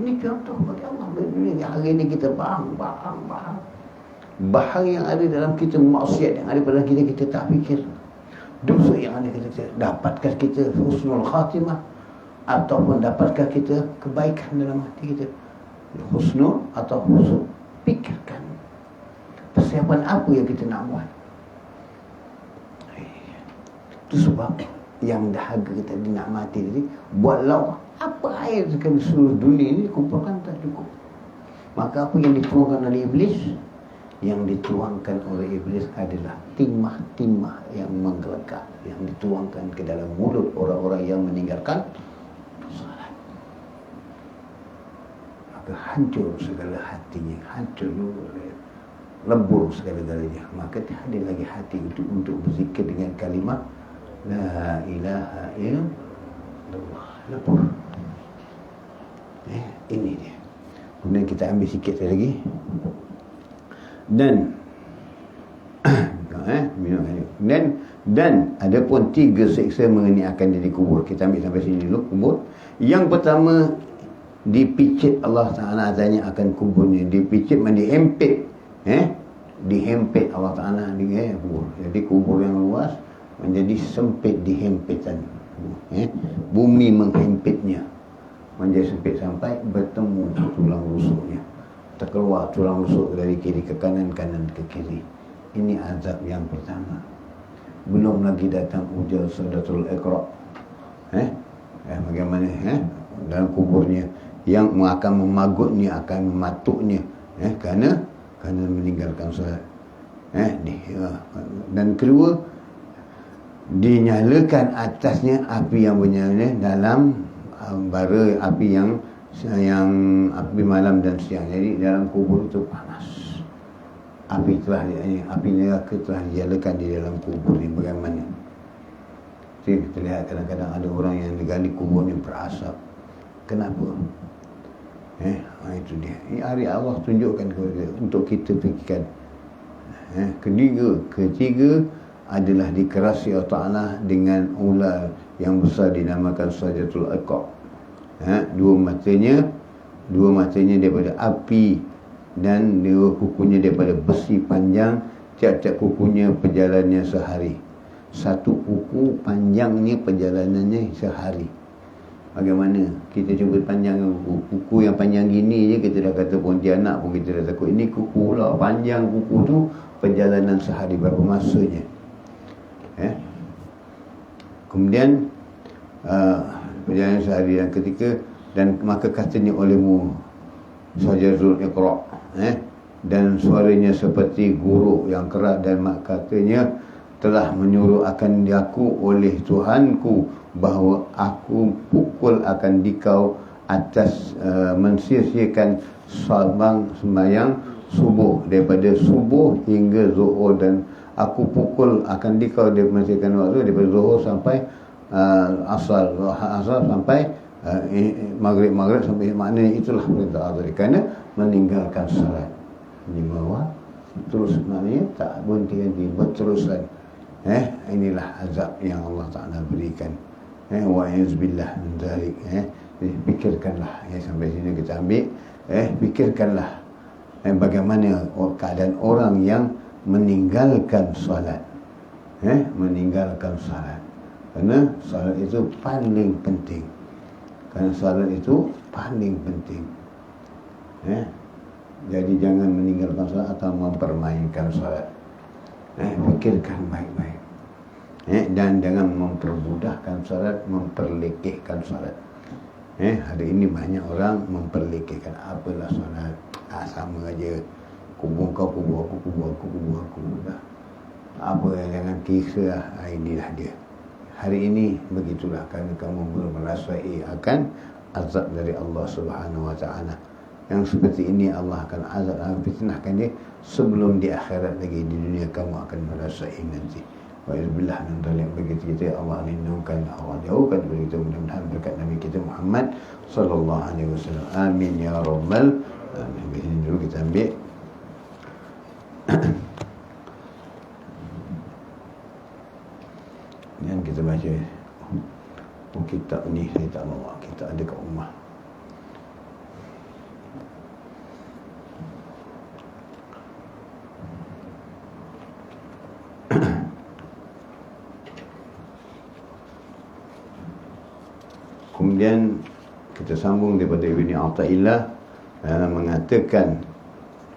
Speaker 1: Ini contoh bagi Allah. Hari ini kita bahang. Bahang yang ada dalam kita, maksiat yang ada pada kita, kita tak fikir. Dosa yang ada kita, dapatkah kita husnul khatimah ataupun dapatkah kita kebaikan dalam hati kita? Husnul atau husnul? Fikirkan persiapan apa yang kita nak buat. Itu sebab yang dahaga kita dinikmati tadi, buatlah apa air sekali seluruh dunia ini kumpulkan tak cukup. Maka apa yang dituangkan oleh iblis? Yang dituangkan oleh iblis adalah timah-timah yang menggelegak, yang dituangkan ke dalam mulut orang-orang yang meninggalkan salat. Maka hancur segala hatinya, hancur lebur segala-galanya. Maka tidak ada lagi hati untuk berzikir dengan kalimat La ilaha illallah. Lebur. Ini dia. Kemudian kita ambil sikit lagi. Dan dan ada pun 3 seksa mengenai akan jadi kubur. Kita ambil sampai sini dulu kubur. Yang pertama, dipicit Allah Ta'ala tanya akan kuburnya. Dipicit dihempit. Dihempit Allah Ta'ala di kubur. Jadi kubur yang luas menjadi sempit dihempitan. Bumi menghempitnya menjadi sempit sampai bertemu tulang rusuknya. Terkeluar tulang rusuk dari kiri ke kanan, kanan ke kiri. Ini azab yang pertama. Belum lagi datang ujal Suratul Iqra. Bagaimana dalam kuburnya yang akan memagutnya, akan mematuknya, kerana meninggalkan salat. Dan kedua, dinyalakan atasnya api yang bernyala dalam bara api yang api malam dan siang. Jadi dalam kubur itu panas. Api neraka telah dinyalakan di dalam kubur ini. Bagaimana? Jadi kita lihat kadang-kadang ada orang yang digali kubur ni berasap. Kenapa? Itu dia. Ini hari Allah tunjukkan kepada untuk kita fikirkan. Ketiga adalah dikerasi Allah Ta'ala dengan ular yang besar dinamakan Sajdatul Iqab. Dua matanya daripada api dan dua kukunya daripada besi panjang. Tiap-tiap kukunya perjalanannya sehari. Satu kuku panjangnya perjalanannya sehari. Bagaimana? Kita cuba panjang kuku yang panjang gini je kita dah kata Pontianak pun kita dah takut. Ini kuku lah, panjang kuku tu perjalanan sehari, berapa masanya. Kemudian perjalanan sehari dan ketika dan maka katanya olehmu Sajdatul Iqra, dan suaranya seperti guruk yang keras, dan katanya telah menyuruh akan diaku oleh Tuhanku bahawa aku pukul akan dikau atas mensia-siakan sembahyang subuh, daripada subuh hingga zuhur, dan aku pukul akan dikau mensiakan waktu daripada zuhur sampai asar sampai maghrib sampai, maknanya itulah perintah Allah kerana meninggalkan salat di bawah terus, maknanya tak berhenti berterusan. Inilah azab yang Allah Ta'ala berikan. Wa yazbillah min dzalik. Jadi fikirkanlah, sampai sini kita ambil, fikirkanlah bagaimana keadaan orang yang meninggalkan solat, meninggalkan solat. Kerana solat itu paling penting. Jadi jangan meninggalkan solat atau mempermainkan solat. Fikirkan baik-baik. Dan jangan mempermudahkan solat, memperlekehkan solat. Hari ini banyak orang memperlekehkan. Apalah solat, sama aja. Kubur kau, kubur aku, kubur aku, kubur aku. Dah. Apa, jangan kira lah. Inilah dia. Hari ini begitulah, kerana kamu belum merasai akan azab dari Allah Subhanahu Wa Taala. Yang seperti ini Allah akan azab dan fitnahkan dia sebelum di akhirat lagi. Di dunia kamu akan merasai nanti. Wa'idzubillah min dhalik. Begitu kita Allah lindungkan, Allah jauhkan dari kita, mudah-mudahan berkat Nabi kita Muhammad sallallahu alaihi wasallam. Amin ya rabbal alamin. Ini dulu kita ambil. Dan kita baca kitab ni, saya tak bawa, kita ada kat rumah. Kemudian kita sambung daripada Ibn Athaillah yang mengatakan,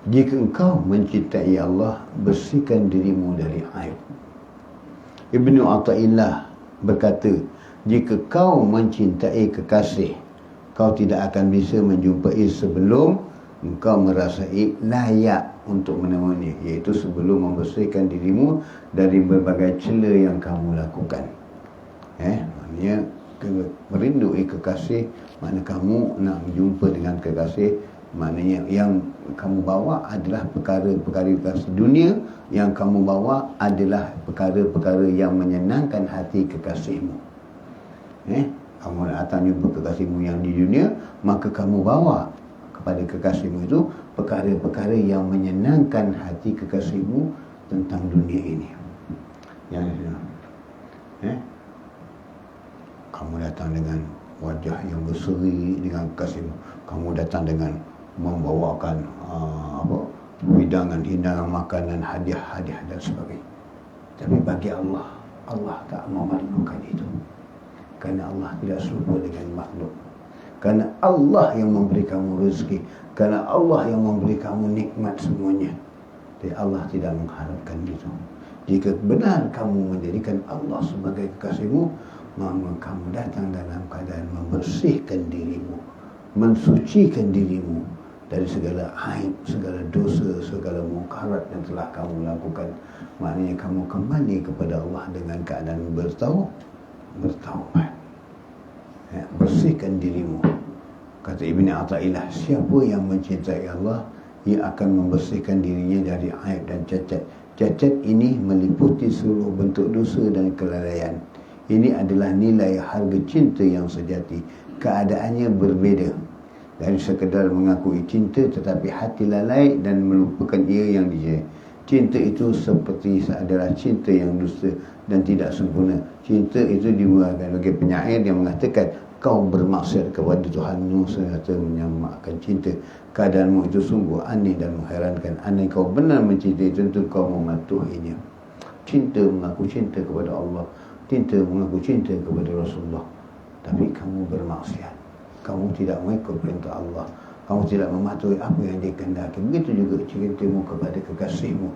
Speaker 1: jika engkau mencintai Allah, bersihkan dirimu dari aib. Ibn Athaillah berkata, jika kau mencintai kekasih, kau tidak akan bisa menjumpai sebelum engkau merasai layak untuk menemani, iaitu sebelum membersihkan dirimu dari berbagai cela yang kamu lakukan. Maknanya merindui kekasih, makna kamu nak berjumpa dengan kekasih, maknanya yang kamu bawa adalah perkara-perkara dunia, yang kamu bawa adalah perkara-perkara yang menyenangkan hati kekasihmu. Kamu datang jumpa kekasihmu yang di dunia, maka kamu bawa kepada kekasihmu itu perkara-perkara yang menyenangkan hati kekasihmu tentang dunia ini. Yang kamu datang dengan wajah yang berseri dengan kekasihmu, kamu datang dengan membawakan hidangan makanan, hadiah dan sebagainya. Tapi bagi Allah, Allah tak memerlukan itu. Kerana Allah tidak serupa dengan makhluk. Kerana Allah yang memberi kamu rezeki, kerana Allah yang memberi kamu nikmat semuanya. Jadi Allah tidak mengharapkan itu. Jika benar kamu menjadikan Allah sebagai kekasihmu, maka kamu datang dalam keadaan membersihkan dirimu, mensucikan dirimu dari segala aib, segala dosa, segala munkarat yang telah kamu lakukan. Maknanya kamu kembali kepada Allah dengan keadaan bertaubat. Bersihkan dirimu. Kata Ibn Athaillah, siapa yang mencintai Allah, ia akan membersihkan dirinya dari aib dan cacat. Cacat ini meliputi seluruh bentuk dosa dan kelalaian. Ini adalah nilai harga cinta yang sejati. Keadaannya berbeza dari sekedar mengakui cinta tetapi hati lalai dan melupakan ia yang dicintai. Cinta itu seperti adalah cinta yang dusta dan tidak sempurna. Cinta itu dimulakan oleh penyair yang mengatakan, kau bermaksud kepada Tuhanmu serta menyamakkan cinta. Keadaanmu itu sungguh aneh dan mengherankan. Andai kau benar mencintai, tentu kau mematuhinya. Cinta mengaku cinta kepada Allah, cinta mengaku cinta kepada Rasulullah, tapi kamu bermaksiat, kamu tidak mengikut perintah Allah, kamu tidak mematuhi apa yang dikehendaki. Begitu juga cintamu kepada kekasihmu,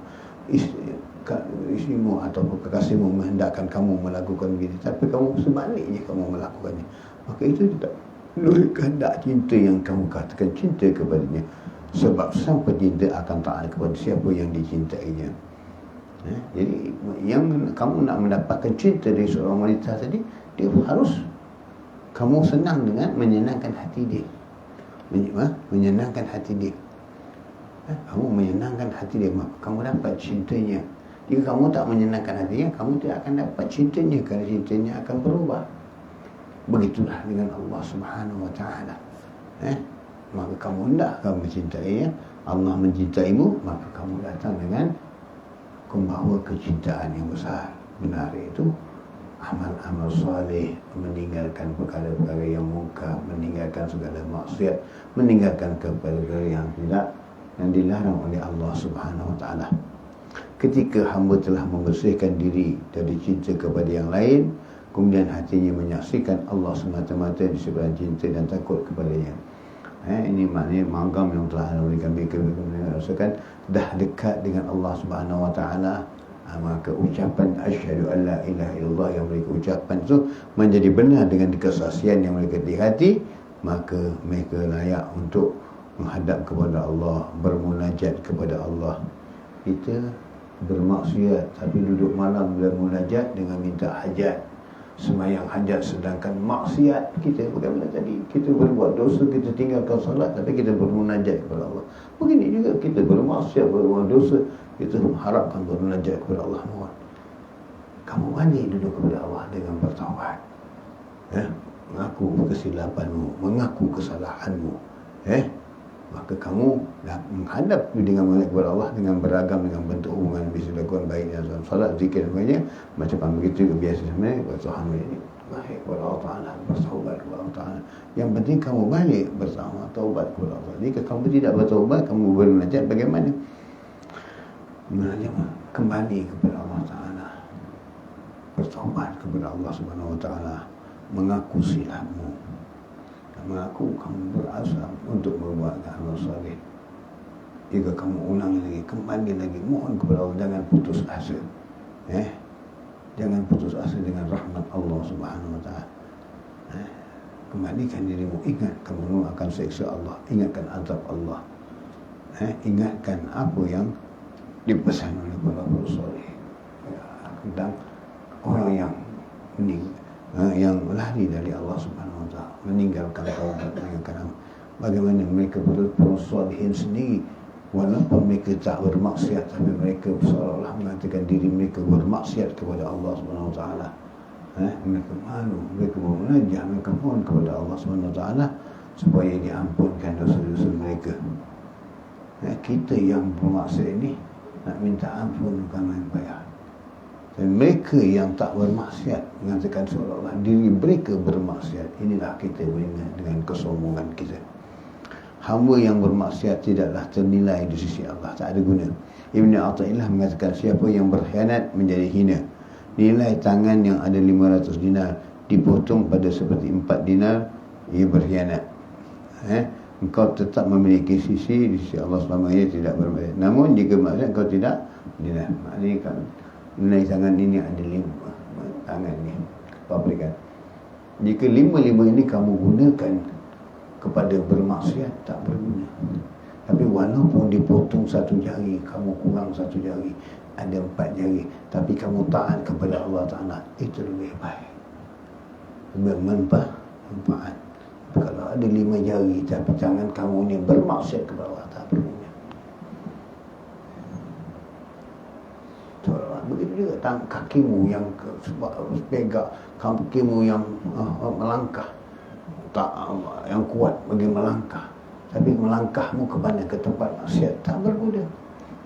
Speaker 1: isterimu atau kekasihmu menghendakkan kamu melakukan begitu, tapi kamu sebaliknya kamu melakukannya, maka itu tidak menurut kehendak cinta yang kamu katakan cinta kepadanya. Sebab sang pecinta akan taat kepada siapa yang dicintainya. Jadi yang kamu nak mendapatkan cinta dari seorang wanita tadi, dia harus kamu senang dengan menyenangkan hati dia. Menyenangkan hati dia. Kamu menyenangkan hati dia, maka kamu dapat cintanya. Jika kamu tak menyenangkan hatinya, kamu tidak akan dapat cintanya, kerana cintanya akan berubah. Begitulah dengan Allah Subhanahu Wa Taala. Maka kamu hendakkan mencintainya, Allah mencintaimu, maka kamu datang dengan membawa kecintaan yang besar. Benar itu amal-amal saleh, meninggalkan perkara-perkara yang munkar, meninggalkan segala maksiat, meninggalkan perkara yang tidak, yang dilarang oleh Allah Subhanahu wa taala. Ketika hamba telah membersihkan diri dari cinta kepada yang lain, kemudian hatinya menyaksikan Allah semata-mata di sebelah cinta dan takut kepadanya. Ini maknanya maqam yang telah memberikan mereka rasakan dah dekat dengan Allah Subhanahu wa taala. Maka ucapan asyhadu an la ilaha illallah yang mereka ucapkan itu menjadi benar dengan kesaksian yang mereka di hati, maka mereka layak untuk menghadap kepada Allah, bermunajat kepada Allah. Kita bermaksiat tapi duduk malam bermunajat dengan minta hajat, semayang hajat sedangkan maksiat kita bagaimana tadi, kita berbuat dosa, kita tinggalkan salat tapi kita bermunajat kepada Allah. Begini juga kita bermaksiat, berbuat dosa, kita mengharapkan bermunajat kepada Allah. Mohon kamu balik duduk kepada Allah dengan bertaubat, mengaku kesilapanmu, mengaku kesalahanmu, maka kamu dah menghadap dengan menghadap kepada Allah dengan beragam, dengan bentuk hubungan yang bisa dilakukan baik dalam salat, zikir dan sebagainya. Macam begitu biasa sebenarnya bertahan ini baik kepada Allah Ta'ala, bertaubat kepada Allah Ta'ala. Yang penting kamu balik bersama taubat kepada Allah. Jika kamu tidak bertaubat, kamu bermunajat, bagaimana? Munajat kembali kepada Allah Ta'ala, bertaubat kepada Allah Subhanahu wa taala, mengaku silapmu, mengaku kamu berazam untuk berbuat amal saleh. Jika kamu ulang lagi, kembali lagi, mohon kepada Allah, jangan putus asa. Jangan putus asa dengan rahmat Allah Subhanahu wa taala. Kembalikan dirimu, ingat kamu akan seksa Allah, ingatkan azab Allah. Ingatkan apa yang dipesan oleh para rasul tentang orang yang yang lari dari Allah Subhanahu wa taala, meninggalkan taubat, meninggalkan bagaimana mereka para salihin sendiri, walaupun mereka tak bermaksiat tapi mereka seolah-olah mengatakan diri mereka bermaksiat kepada Allah Subhanahu wa taala. Mereka malu, mereka bermunajat, mereka mohon kepada Allah Subhanahu wa taala supaya diampunkan dosa-dosa mereka. Kita yang bermaksiat ini nak minta ampun bukan main payah. Dan mereka yang tak bermaksiat mengatakan seolah-olah diri mereka bermaksiat. Inilah kita beringat dengan kesombongan kita. Hamba yang bermaksiat tidaklah ternilai di sisi Allah, tak ada guna. Ibn Athaillah mengatakan siapa yang berkhianat menjadi hina. Nilai tangan yang ada 500 dinar dipotong pada seperti 4 dinar, ia berkhianat. Engkau tetap memiliki sisi di sisi Allah selama ia tidak bermaksiat. Namun jika maksiat engkau tidak dinar. Maknanya kan nilai tangan ini ada 5 tangan ni pabrikan. Jika 5 ini kamu gunakan kepada bermaksiat, tak berguna. Tapi walaupun dipotong 1 jari, kamu kurang 1 jari, ada 4 jari, tapi kamu taat kepada Allah Ta'ala, itu lebih baik, bermanfaat. Kalau ada 5 jari tapi tangan kamu ni bermaksiat kepada Allah, tak berguna. Begitu juga kakimu yang pegang, kakimu yang melangkah, tak yang kuat bagi melangkah, tapi melangkahmu ke mana, ke tempat maksiat, tak berguna.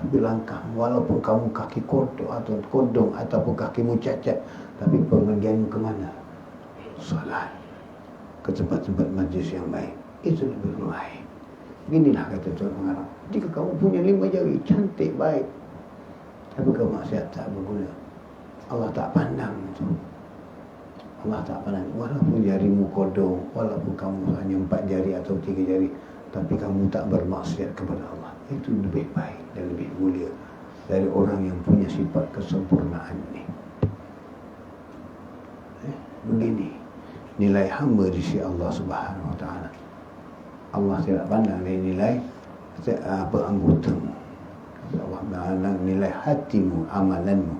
Speaker 1: Tapi langkah, walaupun kamu kaki kodok atau kodong ataupun kakimu cacat, tapi pergianmu ke mana? Salat, ke tempat-tempat majlis yang baik, itu lebih baik. Inilah kata Tuhan mengarang, jika kamu punya 5 jari cantik baik, tapi kau maksiat, tak berguna. Allah tak pandang itu. Allah tak pandang. Walaupun jarimu kodong, walaupun kamu hanya 4 jari atau 3 jari, tapi kamu tak bermaksiat kepada Allah, itu lebih baik dan lebih mulia dari orang yang punya sifat kesempurnaan ini. Begini nilai hamba di sisi Allah Subhanahu wa taala. Allah tidak pandang nilai anggotamu. Allah pandang nilai hatimu, amalanmu.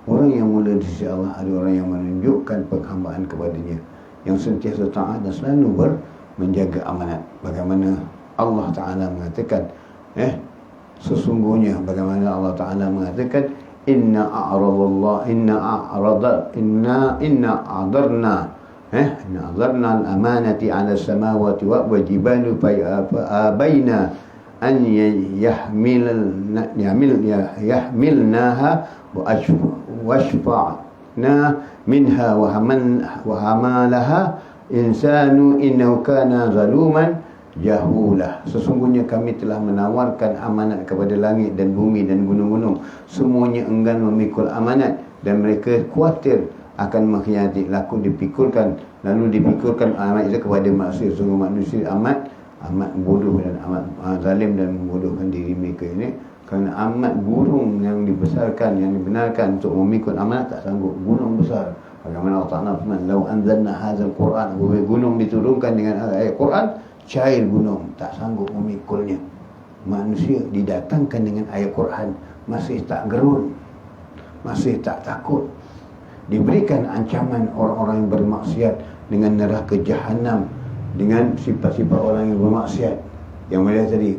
Speaker 1: Orang yang mulia di sisi Allah adalah orang yang menunjukkan penghambaan kepadanya, yang sentiasa taat dan selalu menjaga amanat. Bagaimana Allah Ta'ala mengatakan, sesungguhnya bagaimana Allah Ta'ala mengatakan, inna a'darna al-amanati 'ala samawati wa jibalu fa'abaina an yahmilnaha wa ashfa'a minha wa hamalaha insanu innahu kana zaluman jahulah. Sesungguhnya kami telah menawarkan amanat kepada langit dan bumi dan gunung-gunung, semuanya enggan memikul amanat dan mereka khawatir akan mengkhianati. Lalu dipikulkan amanat itu kepada manusia. Sungguh manusia amat bodoh dan amat zalim dan membodohkan diri mereka ini. Kerana amat burung yang dibesarkan, yang dibenarkan untuk memikul amanat tak sanggup. Gunung besar, bagaimana Allah Ta'ala firman, "Lau anzalna hadzal Qur'an", apabila gunung diturunkan dengan ayat Quran, cair gunung, tak sanggup memikulnya. Manusia didatangkan dengan ayat Quran, masih tak gerun, masih tak takut. Diberikan ancaman orang-orang yang bermaksiat dengan neraka jahanam, dengan sifat-sifat orang yang bermaksiat. Yang mereka tadi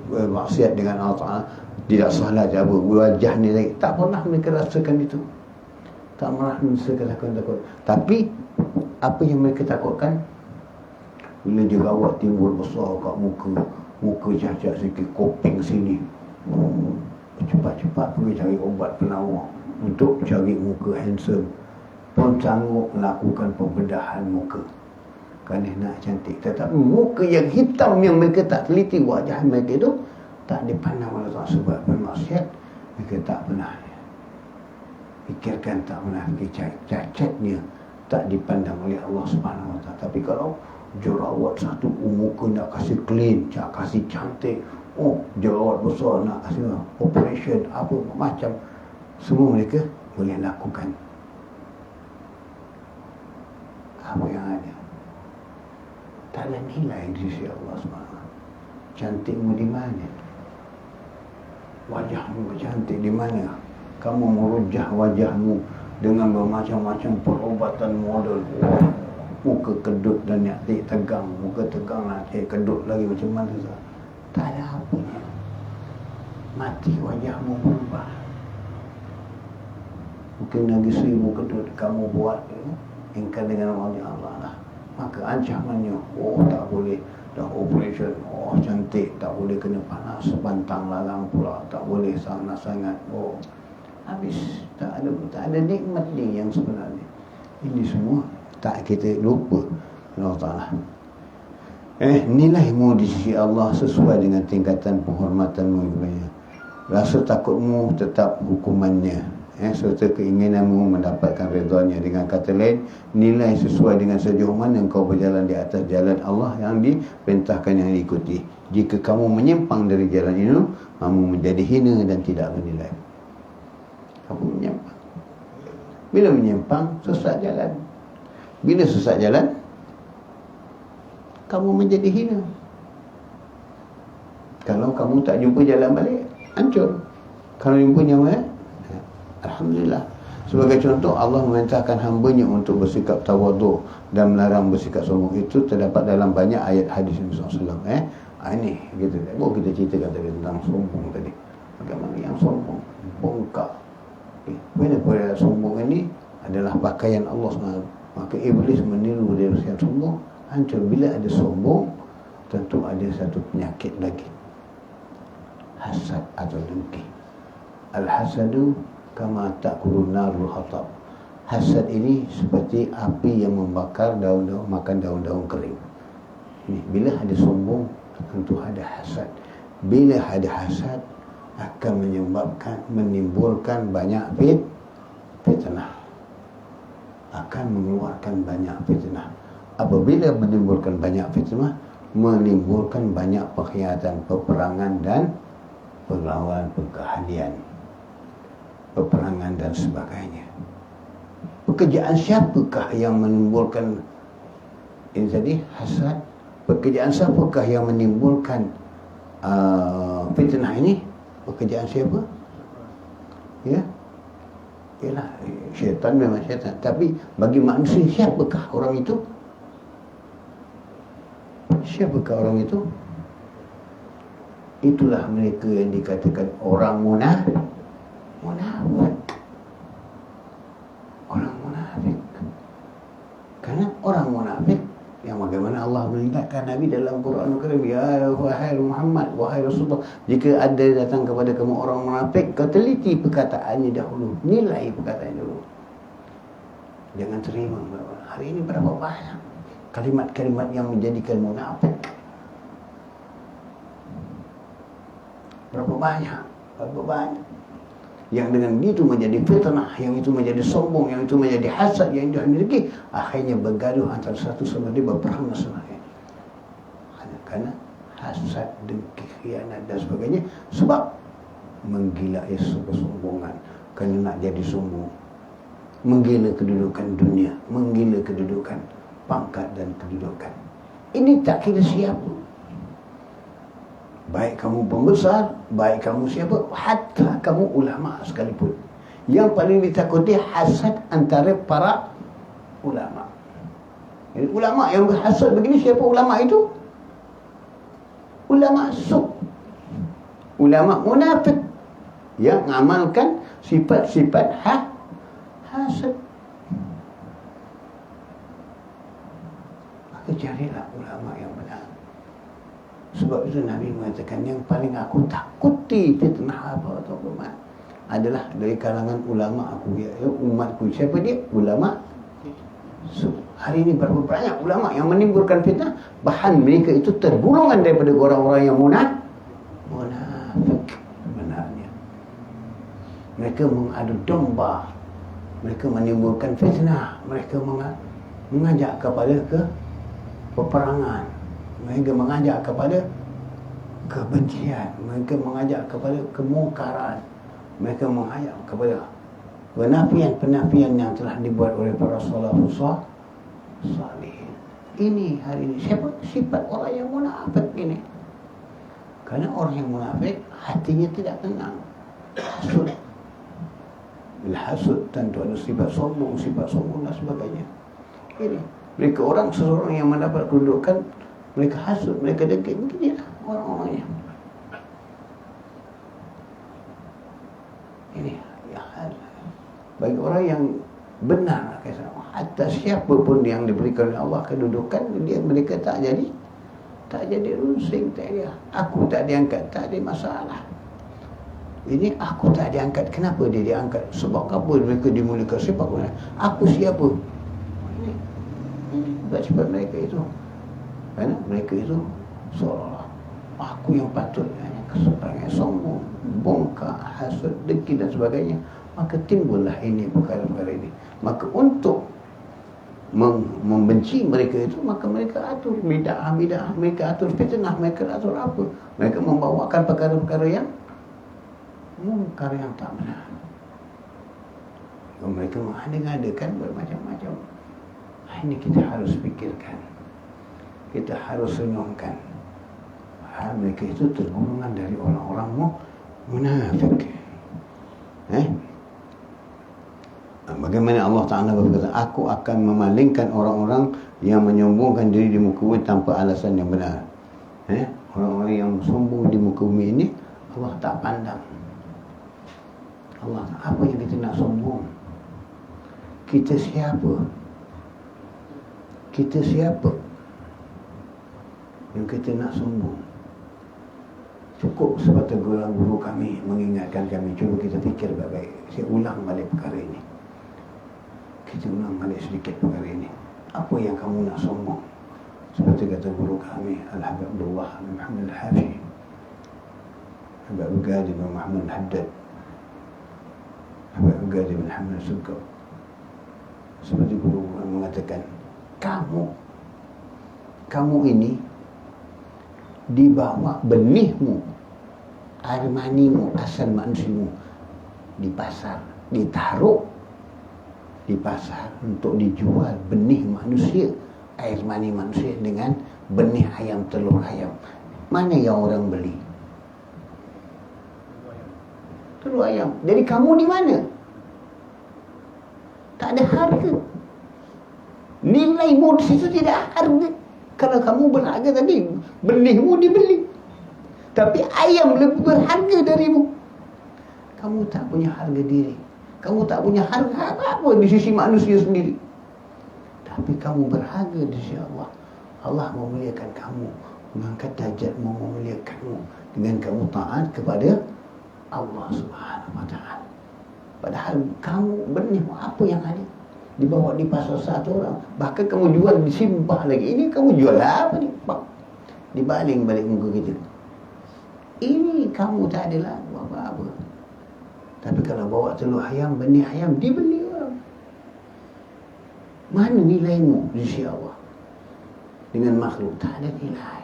Speaker 1: bermaksiat dengan Allah Ta'ala, tidak salat, apa, wajah ni lagi, tak pernah mereka rasakan itu. Tak pernah mereka takut. Tapi apa yang mereka takutkan, bila jerawat timbul besar kat muka cacat sikit, koping sini, cepat-cepat pergi cari obat penawar untuk cari muka handsome, pun sanggup melakukan pembedahan muka kerana nak cantik. Tetapi muka yang hitam yang mereka tak teliti wajah mereka itu tak dipandang oleh Allah sebab bermaksiat. Mereka tak pernah fikirkan, tak pernah fikir cacatnya tak dipandang oleh Allah Subhanahu Wa Taala. Tapi kalau jerawat satu, muka nak kasih clean, nak kasih cantik, jerawat besar nak kasih operation, apa macam, semua mereka boleh lakukan. Apa yang ada, tak ada nilai di sisi Allah SWT. Cantikmu di mana? Wajahmu cantik di mana? Kamu merujah wajahmu dengan bermacam-macam perubatan model. Muka kedut dan nanti tegang, muka tegang nanti kedut lagi, macam mana sah? Tak ada apanya. Mati wajahmu berubah. Mungkin lagi 1000 kedut kamu buat ingkar dengan wajah Allah lah. Maka ancamannya, tak boleh dah operation, cantik, tak boleh kena panas, pantang lalang pula, tak boleh sangat-sangat, habis. Tak ada nikmat ni yang sebenarnya. Ini semua tak kita lupa Allah Ta'ala. Nilaimu di sisi Allah sesuai dengan tingkatan penghormatanmu. Rasa takutmu tetap hukumannya, serta keinginanmu mendapatkan redanya. Dengan kata lain, nilai sesuai dengan sejauh mana engkau berjalan di atas jalan Allah yang diperintahkan, yang diikuti. Jika kamu menyimpang dari jalan itu, kamu menjadi hina dan tidak bernilai. Kamu menyimpang. Bila menyimpang, sesat jalan. Bila sesat jalan, kamu menjadi hina. Kalau kamu tak jumpa jalan balik, hancur. Kalau jumpa nyawa, alhamdulillah. Sebagai contoh, Allah memerintahkan hamba-Nya untuk bersikap tawaduk dan melarang bersikap sombong. Itu terdapat dalam banyak ayat hadis Nabi SAW. Ini kita ceritakan tadi tentang sombong tadi. Bagaimana yang sombong, bongkak. Bila sombong ini adalah pakaian Allah SWT. Maka iblis meniru dari yang sombong, hancur. Bila ada sombong, tentu ada satu penyakit lagi, hasad atau dengki. Al-hasadu kama ta'kulun narul hatab. Hasad ini seperti api yang membakar daun-daun, makan daun-daun kering. Bila ada sombong, tentu ada hasad. Bila ada hasad, akan menimbulkan banyak fitnah, akan mengeluarkan banyak fitnah. Apabila menimbulkan banyak fitnah, menimbulkan banyak pengkhianatan, peperangan dan perlawanan, perkelahian, peperangan dan sebagainya. Pekerjaan siapakah yang menimbulkan ini tadi, hasad? Pekerjaan siapakah yang menimbulkan fitnah ini? Pekerjaan siapa? Ialah syaitan, memang syaitan. Tapi bagi manusia, siapakah orang itu? Siapakah orang itu? Itulah mereka yang dikatakan orang munafik. Orang munafik. Kerana orang munafik, yang bagaimana Allah mengingatkan Nabi dalam Quran Al-Karim, ya wahai Muhammad, wahai Rasulullah, jika ada datang kepada kamu orang munafik, kau teliti perkataannya dahulu, nilai perkataannya dahulu. Jangan terima. Hari ini berapa banyak kalimat-kalimat yang menjadikan munafik. Berapa banyak yang dengan itu menjadi fitnah, yang itu menjadi sombong, yang itu menjadi hasad, yang itu memiliki, akhirnya bergaduh antara satu sama lain, berperang sama lain. Karena hasad, dengki, khianat dan sebagainya, sebab menggila isu kesombongan, kerana nak jadi sombong, menggila kedudukan dunia, menggila kedudukan pangkat dan kedudukan. Ini tak kira siapa, baik kamu pembesar, baik kamu siapa, hatta kamu ulama sekalipun. Yang paling ditakuti hasad antara para ulama. Jadi ulama yang berhasad begini, siapa ulama itu? Ulama suk, ulama munafik yang mengamalkan sifat-sifat hasad. Maka carilah ulama yang benar. Sebab itu Nabi mengatakan, yang paling aku takuti fitnah apa atau umat adalah dari kalangan ulama aku, ya, umatku. Siapa dia? Ulama. So, hari ini berapa banyak ulama yang menimbulkan fitnah, bahan mereka itu tergolongan daripada orang-orang yang munafik. Benarnya mereka mengadu domba, mereka menimbulkan fitnah, mereka mengajak kepada peperangan, mereka mengajak kepada kebencian, mereka mengajak kepada kemungkaran, mereka mengajak kepada penafian-penafian yang telah dibuat oleh para salafus salihin. Ini hari ini siapa sifat orang yang munafik ini? Karena orang yang munafik hatinya tidak tenang, hasud. Bila hasud tentu ada sifat sombong dan sebagainya. Ini mereka seseorang yang mendapat kedudukan, mereka hasud, mereka dengki, begini orang-orangnya. Ini ya, bagi orang yang benar, hatta siapa pun yang diberikan oleh Allah kedudukan, mereka tak jadi rusing, tak dia. Aku tak diangkat, tak ada masalah. Ini aku tak diangkat, kenapa dia diangkat? Sebab apa mereka dimuliakan? Sebab apa? Aku siapa? Ini sebab mereka itu. Kerana mereka itu seolah aku yang patut, hanya keseparangan sombong, bongkar, hasad, dengki dan sebagainya. Maka timbullah ini perkara-perkara ini. Maka untuk membenci mereka itu, maka mereka atur bid'ah, mereka atur fitnah, mereka atur apa? Mereka membawakan perkara-perkara yang mungkar, yang tak benar. Mereka mengada-ngadakan bermacam-macam. Ini kita harus fikirkan, kita harus renungkan. Mereka itu tergolongan dari orang-orang munafik. Bagaimana Allah Ta'ala berkata, aku akan memalingkan orang-orang yang menyombongkan diri di muka bumi tanpa alasan yang benar. Orang-orang yang sombong di muka bumi ini Allah tak pandang. Allah, apa yang kita nak sombong? Kita siapa? Kita siapa yang kita nak sombong? Cukup sebatas guru kami mengingatkan kami. Cuba kita fikir baik-baik. Saya ulang balik perkara ini. Kita ulang balik sedikit perkara ini. Apa yang kamu nak sombong? Seperti kata guru kami, Al-Habib Abdullah bin Muhammad Al-Hafi, Habib Al-Ghadi bin Muhammad Al-Haddad, Habib Al-Ghadi bin Muhammad Al-Sugab. Seperti guru mengatakan, kamu ini dibawa benihmu, air manimu, asal manusiamu di pasar, ditaruh di pasar untuk dijual benih manusia, air mani manusia dengan benih ayam, telur ayam. Mana yang orang beli? Telur ayam. Jadi kamu di mana? Tak ada harga. Nilaimu di situ tidak harga. Kalau kamu berharga tadi, benihmu dibeli. Tapi ayam lebih berharga darimu. Kamu tak punya harga diri. Kamu tak punya harga apa-apa di sisi manusia sendiri. Tapi kamu berharga di sisi Allah. Allah memuliakan kamu, mengangkat derajatmu, memuliakanmu dengan kamu taat kepada Allah Subhanahu wa ta'ala. Padahal kamu benihmu apa yang ada? dibawa di pasar satu orang. Bahkan kamu jual di Simbah lagi. Ini kamu jual apa ni? Dibaling balik muka kita. Ini kamu tak adalah apa-apa. Tapi kalau bawa telur ayam, benih ayam, dibeli orang. Mana nilaimu di sisi Allah? Dengan makhluk tak ada nilai.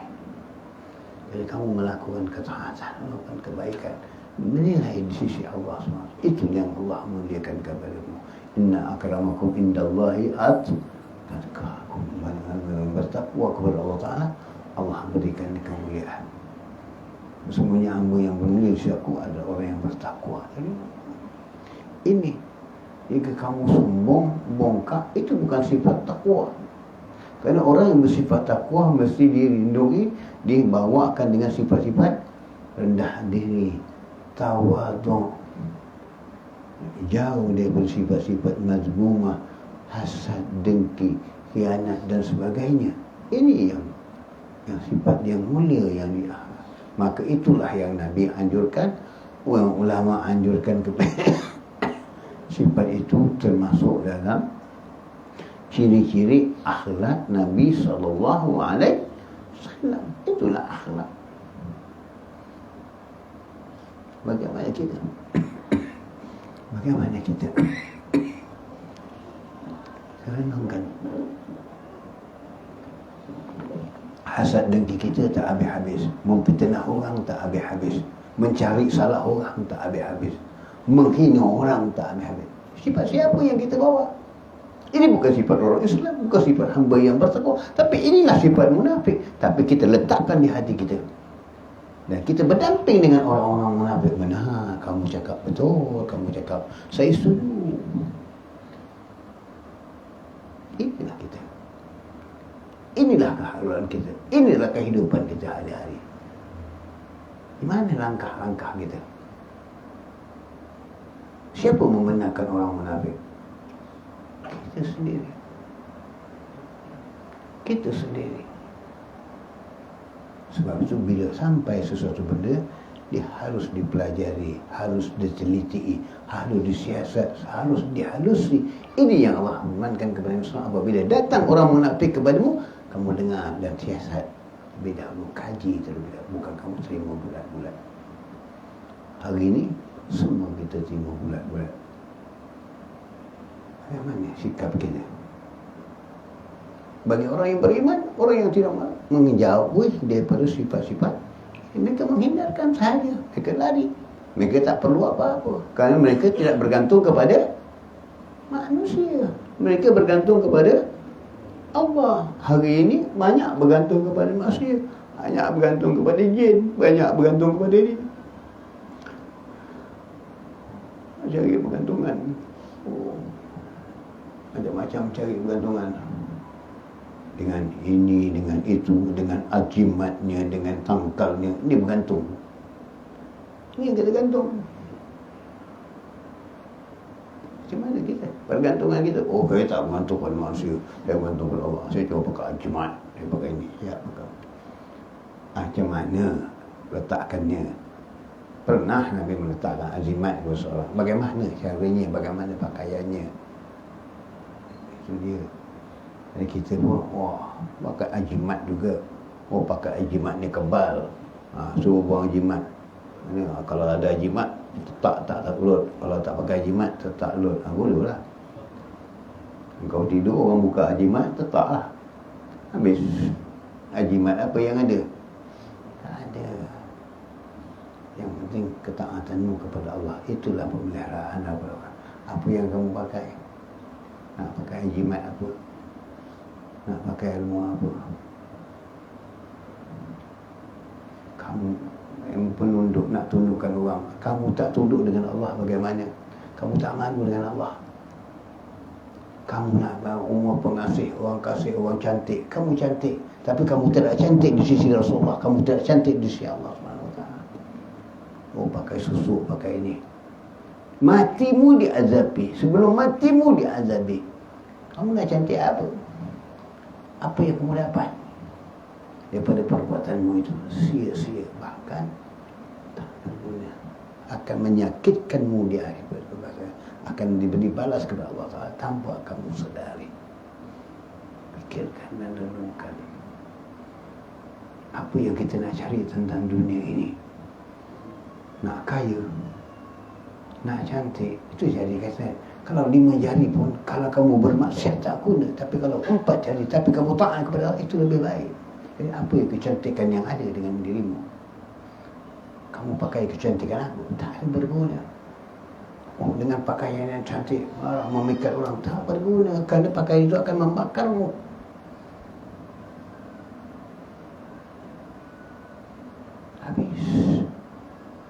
Speaker 1: Bila kamu melakukan ketaatan, melakukan kebaikan, menilai di sisi Allah SWT. Itu yang Allah muliakan kepadamu. Inna akramakum indallahi atqakum. Bertakwa kepada Allah Ta'ala, Allah berikan kemuliaan. Semuanya hamba yang bermulia di sisi aku adalah orang yang bertakwa. Jadi, ini jika kamu sombong, bongkak, itu bukan sifat takwa. Kerana orang yang bersifat takwa mesti dilindungi, dibawakan dengan sifat-sifat rendah diri, tawadhu, jauh daripada sifat-sifat mazmumah, hasad, dengki, khianat dan sebagainya. Ini yang sifat yang mulia yang dia. Maka itulah yang Nabi anjurkan, orang ulama anjurkan kepada sifat itu termasuk dalam ciri-ciri akhlak Nabi SAW. Itulah akhlak. Bagaimana kita? Bagaimana kita renungkan hasad dengki kita tak habis-habis, memfitnah orang tak habis-habis, mencari salah orang tak habis-habis, menghina orang tak habis-habis. Sifat siapa yang kita bawa? Ini bukan sifat orang Islam, bukan sifat hamba yang bertakwa, tapi inilah sifat munafik. Tapi kita letakkan di hati kita, dan kita berdamping dengan orang-orang munafik. Benar, kamu cakap betul, kamu cakap saya setuju. Inilah kita. Inilah keharuan kita. Inilah kehidupan kita hari-hari. Di mana langkah-langkah kita? Siapa membenarkan orang munafik? Kita sendiri. Kita sendiri. Sebab itu bila sampai sesuatu benda, dia harus dipelajari, harus diteliti, harus disiasat, harus dihalusi. Ini yang Allah firmankan kepada Musa. Apabila datang orang munafik kepadamu, kamu dengar dan siasat lebih dahulu, kaji terlebih dahulu, bukan kamu terima bulat-bulat. Hari ini semua kita terima bulat-bulat. Bagaimana sikap kita? Bagi orang yang beriman, orang yang tidak menjauhi daripada sifat-sifat, mereka menghindarkan sahaja, mereka lari, mereka tak perlu apa-apa, kerana mereka tidak bergantung kepada manusia, mereka bergantung kepada Allah. Hari ini banyak bergantung kepada manusia, banyak bergantung kepada jin, banyak bergantung kepada ini. Cari bergantungan, macam-macam cari bergantungan. Dengan ini, dengan itu, dengan ajimatnya, dengan tangkalnya, ini bergantung. Ini yang kita gantung. Macam mana kita? Pergantungan kita, oh saya tak bergantung pada manusia, saya bergantung pada Allah. Saya cuba pakai ajimat, saya pakai ini, ya pakai. Macam mana letakkannya? Pernah Nabi meletakkan azimat kepada seorang. Bagaimana caranya, bagaimana pakaiannya? Itu dia. Dan kita pun, wah, pakai ajimat juga. Oh, pakai ajimat ni kebal. Suruh buang ajimat. Kalau ada ajimat, tak load. Kalau tak pakai ajimat, tak load. Boleh lah. Kau tidur, orang buka ajimat, letaklah. Habis. Ajimat apa yang ada? Tak ada. Yang penting ketaatanmu kepada Allah. Itulah pemeliharaan Allah. Apa yang kamu pakai? Nak pakai ajimat apa? Nak pakai ilmu apa? Kamu yang penunduk, nak tundukkan orang. Kamu tak tunduk dengan Allah, bagaimana? Kamu tak malu dengan Allah. Kamu nak umur pengasih, orang kasih, orang cantik. Kamu cantik, tapi kamu tidak cantik di sisi Rasulullah. Kamu tidak cantik di sisi Allah SWT. Oh, pakai susu, pakai ini. Matimu diazabi. Sebelum matimu diazabi. Kamu nak cantik apa? Apa yang kamu dapat daripada perbuatanmu itu? Sia-sia, bahkan tak berguna, akan menyakitkanmu di akhirat, akan diberi balas kepada Allah Ta'ala tanpa kamu sedari. Fikirkan dan renungkan. Apa yang kita nak cari tentang dunia ini? Nak kaya, nak cantik, itu jadi kata. Kalau 5 jari pun, kalau kamu bermaksiat tak guna. Tapi kalau 4 jari, tapi kamu taat kepada Allah, itu lebih baik. Jadi apa yang kecantikan yang ada dengan dirimu? Kamu pakai kecantikan aku, tak ada berguna. Oh, dengan pakaian yang cantik, memikat orang, tak berguna. Kerana pakaian itu akan membakarmu. Habis.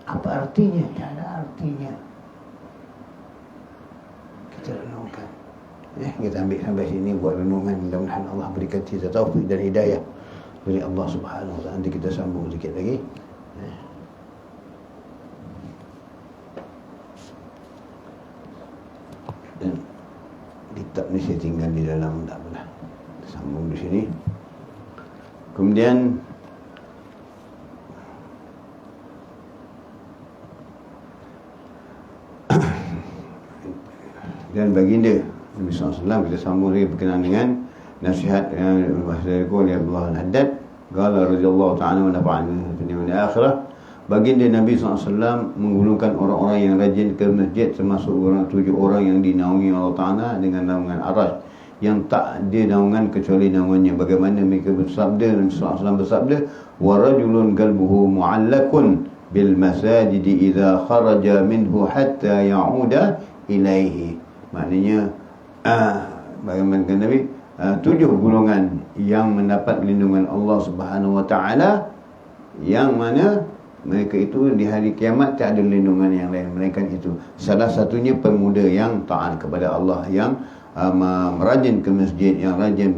Speaker 1: Apa artinya? Tak ada artinya. Kita renungkan. Kita ambil sampai sini buat renungan. Mudah-mudahan Allah berikan kita taufik dan hidayah dari Allah Subhanahu Wa Taala. Nanti kita sambung sedikit lagi. Dan kitab ni saya tinggal di dalam, tak apalah. Kita sambung di sini. Kemudian dan baginda Nabi SAW, kita sambung lagi berkenaan dengan nasihat yang bahasa oleh Abdullah Al-Haddad qala radhiyallahu ta'ala wa nafa'ana fid dunya wal akhirah. Baginda Nabi SAW menggulungkan orang-orang yang rajin ke masjid, termasuk 7 orang yang dinaungi Allah Ta'ala dengan naungan Arasy, yang tak ada naungan kecuali naungannya. Bagaimana mereka bersabda, Nabi SAW bersabda, wa rajulun qalbuhu mu'allakun bil masajid idza kharaja minhu hatta ya'uda ilaihi. Maknanya bagaimana kata Nabi, 7 golongan yang mendapat lindungan Allah Subhanahu Wa Taala, yang mana mereka itu di hari kiamat tak ada lindungan yang lain melainkan itu. Salah satunya pemuda yang taat kepada Allah, yang rajin ke masjid, yang rajin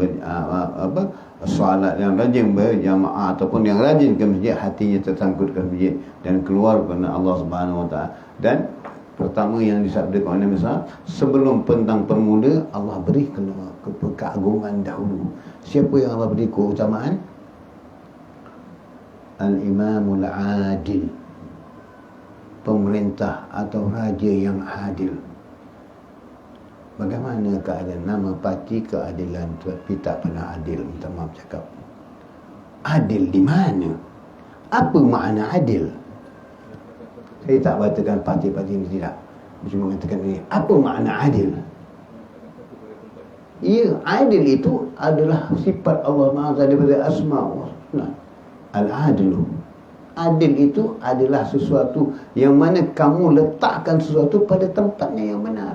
Speaker 1: solat, yang rajin berjamaah, ataupun yang rajin ke masjid, hatinya tersangkut ke masjid dan keluar kerana Allah Subhanahu Wa Taala. Dan pertama yang disabdakan oleh Nabi SAW, sebelum tentang pemuda, Allah beri keagungan dahulu. Siapa yang Allah beri keutamaan? Al-Imamul Adil, pemerintah atau raja yang adil. Bagaimana keadaan nama parti keadilan, tapi tak pernah adil. Minta maaf cakap. Adil di mana? Apa makna adil? Saya tak bacakan parti-parti ini, tidak. Cuma mengatakan ini. Apa makna adil? Ya, adil itu adalah sifat Allah Ta'ala daripada asma' Al-adlu. Adil itu adalah sesuatu yang mana kamu letakkan sesuatu pada tempatnya yang benar.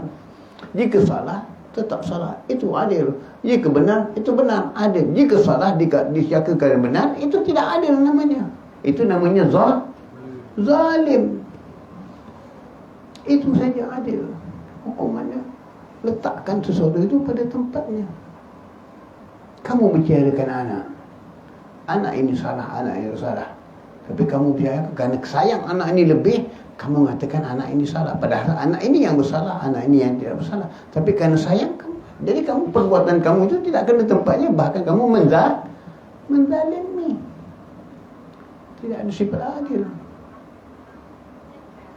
Speaker 1: Jika salah, tetap salah, itu adil. Jika benar, itu benar, adil. Jika salah disyakakan benar, itu tidak adil namanya. Itu namanya zalim. Itu saja adil. Hukumannya letakkan sesuatu itu pada tempatnya. Kamu mencarikan anak ini salah, anak ini salah. Tapi kamu biarkan kerana sayang anak ini lebih, kamu mengatakan anak ini salah. Padahal anak ini yang bersalah, anak ini yang tidak bersalah. Tapi kerana sayang kamu, jadi kamu, perbuatan kamu itu tidak kena tempatnya. Bahkan kamu menzalimi. Tidak ada sifat adil.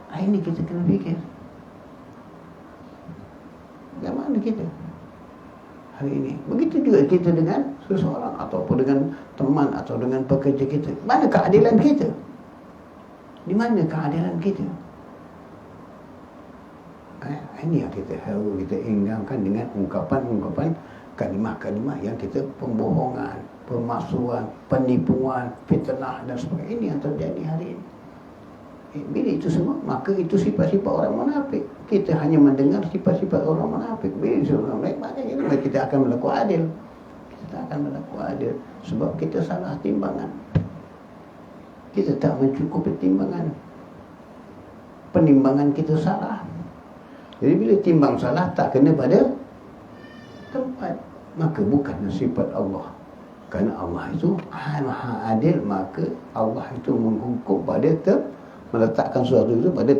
Speaker 1: Ini kita kena fikir. Bagaimana kita hari ini? Begitu juga kita dengan seseorang, ataupun dengan teman, atau dengan pekerja kita. Mana keadilan kita? Di mana keadilan kita? Ini yang kita harus kita ingatkan dengan ungkapan-ungkapan, kalimah-kalimah yang kita pembohongan, pemalsuan, penipuan, fitnah dan sebagainya. Ini yang terjadi hari ini. Bila itu semua, maka itu sifat-sifat orang munafik. Kita hanya mendengar sifat-sifat orang munafik. Bila itu orang baik, maka kita akan berlaku adil. Kita akan berlaku adil. Sebab kita salah timbangan. Kita tak mencukupi timbangan. Penimbangan kita salah. Jadi bila timbang salah, tak kena pada tempat, maka bukan sifat Allah. Kerana Allah itu maha adil, maka Allah itu menghukum pada meletakkan sesuatu itu pada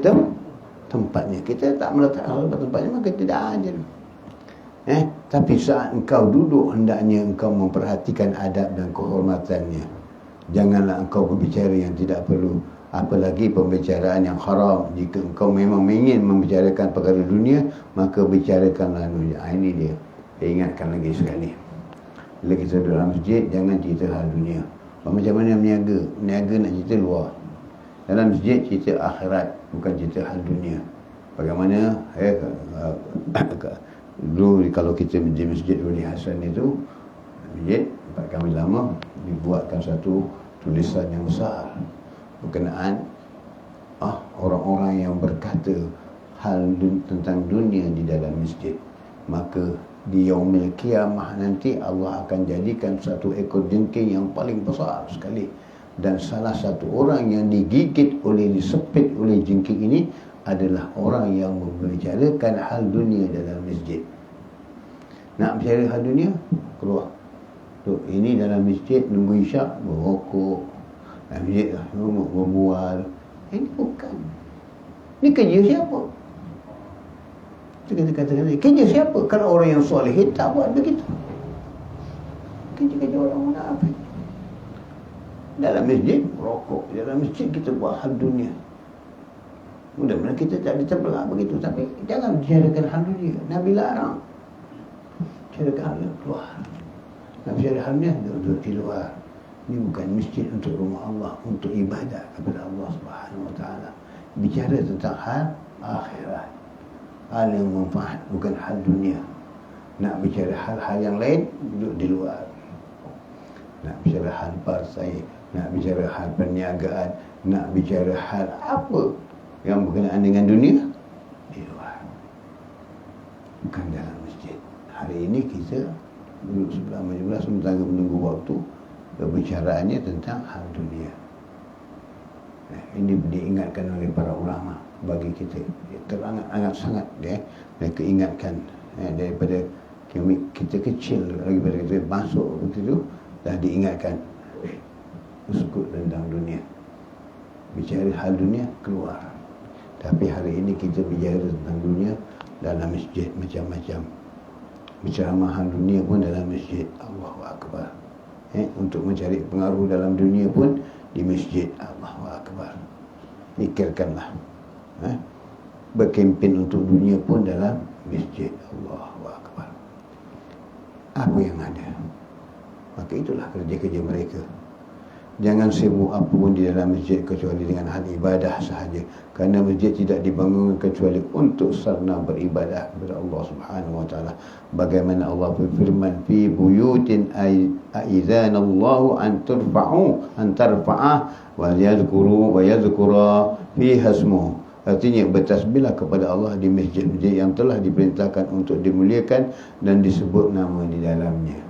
Speaker 1: tempatnya. Kita tak meletakkan sesuatu pada tempatnya, maka tidak adil. Tapi saat engkau duduk, hendaknya engkau memperhatikan adab dan kehormatannya. Janganlah engkau berbicara yang tidak perlu. Apalagi pembicaraan yang haram. Jika engkau memang ingin membicarakan perkara dunia, maka bicarakanlah dunia. Ini dia. Saya ingatkan lagi sekali. Bila kita duduk dalam masjid, jangan cerita hal dunia. Macam mana meniaga? Meniaga nak cerita luar. Dalam masjid cerita akhirat, bukan cerita hal dunia. Bagaimana dulu kalau kita di masjid Wali Hasan itu, masjid tempat kami lama, dibuatkan satu tulisan yang besar berkenaan orang-orang yang berkata hal tentang dunia di dalam masjid. Maka di yaumil qiyamah nanti Allah akan jadikan satu ekor jengking yang paling besar sekali, dan salah satu orang yang digigit disepit oleh jengking ini adalah orang yang membicarakan hal dunia dalam masjid. Nak bicara hal dunia, keluar. Tuh, ini dalam masjid nunggu isyak berrokok, dalam masjid berbual. Ini bukan. Ini kerja siapa? Kita katakan kerja siapa? Kalau orang yang solehin tak buat begitu. Kerja-kerja orang munafik. Dalam masjid rokok, dalam masjid kita buat hal dunia. Mudah-mudahan kita tak diterbelah begitu. Tapi jangan bicarakan hal dunia. Nabi larang. Bicarakan hal yang keluar. Nak bicara hal dunia, duduk di luar. Ini bukan masjid untuk rumah Allah, untuk ibadah kepada Allah Subhanahu Wa Taala. Bicara tentang hal akhirat, hal yang manfaat, bukan hal dunia. Nak bicara hal-hal yang lain, duduk di luar. Nak bicara hal partai, nak bicara hal perniagaan, nak bicara hal apa yang berkenaan dengan dunia, di luar, bukan dalam masjid. Hari ini kita duduk sebelah majlis sementara menunggu waktu, berbicaraannya tentang hal dunia. Ini diingatkan oleh para ulama bagi kita, teramat sangat mereka ingatkan daripada kita kecil lagi, pada kita masuk begitu dah diingatkan uskut tentang dunia, bicara hal dunia keluar. Tapi hari ini kita bicara tentang dunia dalam masjid macam-macam. Bicara hal dunia pun dalam masjid. Allahu Akbar. Untuk mencari pengaruh dalam dunia pun di masjid. Allahu Akbar. Fikirkanlah. Berkempen untuk dunia pun dalam masjid. Allahu Akbar. Apa yang ada? Maka itulah kerja-kerja mereka. Jangan sibuk apa pun di dalam masjid kecuali dengan hal ibadah sahaja. Kerana masjid tidak dibangun kecuali untuk sarana beribadah kepada Allah Subhanahu Wa Taala. Bagaimana Allah berfirman, fi buyutin aizanallahu an tarfa'ah wa yadhkura fiha ismuhu. Artinya bertasbihlah kepada Allah di masjid-masjid yang telah diperintahkan untuk dimuliakan dan disebut nama di dalamnya.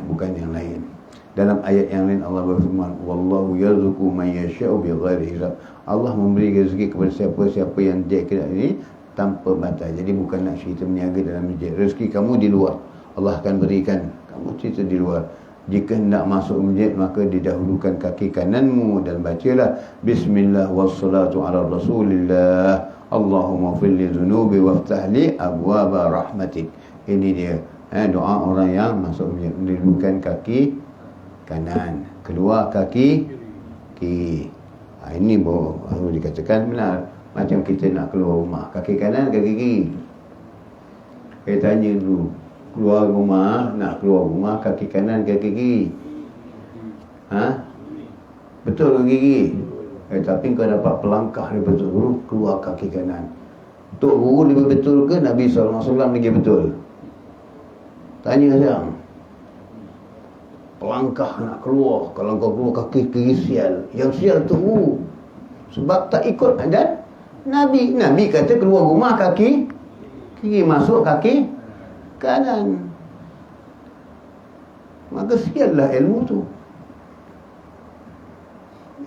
Speaker 1: Bukan yang lain. Dalam ayat yang lain Allah berfirman, wallahu yarzuqu man yasha'u bighairi hisab. Allah memberi rezeki kepada siapa-siapa yang dia kira ini tanpa batas. Jadi bukan nak cerita meniaga dalam masjid. Rezeki kamu di luar, Allah akan berikan. Kamu cerita di luar. Jika hendak masuk masjid, maka didahulukan kaki kananmu dan bacalah bismillah wassalatu ala rasulillah. Allahumma fili dhunubi waftah li abwaba rahmatik. Ini dia doa orang yang masuk masjid. Didahulukan kaki kanan, keluar kaki kiri. Ini baru dikatakan benar. Macam kita nak keluar rumah, kaki kanan, kaki kiri. Saya tanya dulu, keluar rumah, nak keluar rumah, kaki kanan, kaki kiri. Betul kaki kiri? Tapi kau dapat pelangkah daripada guru, keluar kaki kanan. Tok guru lebih betul ke Nabi SAW lagi betul? Tanya sekarang. Pelangkah nak keluar, kalau kau keluar kaki kiri sial. Yang sial tu sebab tak ikut adat Nabi. Nabi kata keluar rumah kaki kiri, masuk kaki kanan. Maka siallah ilmu tu.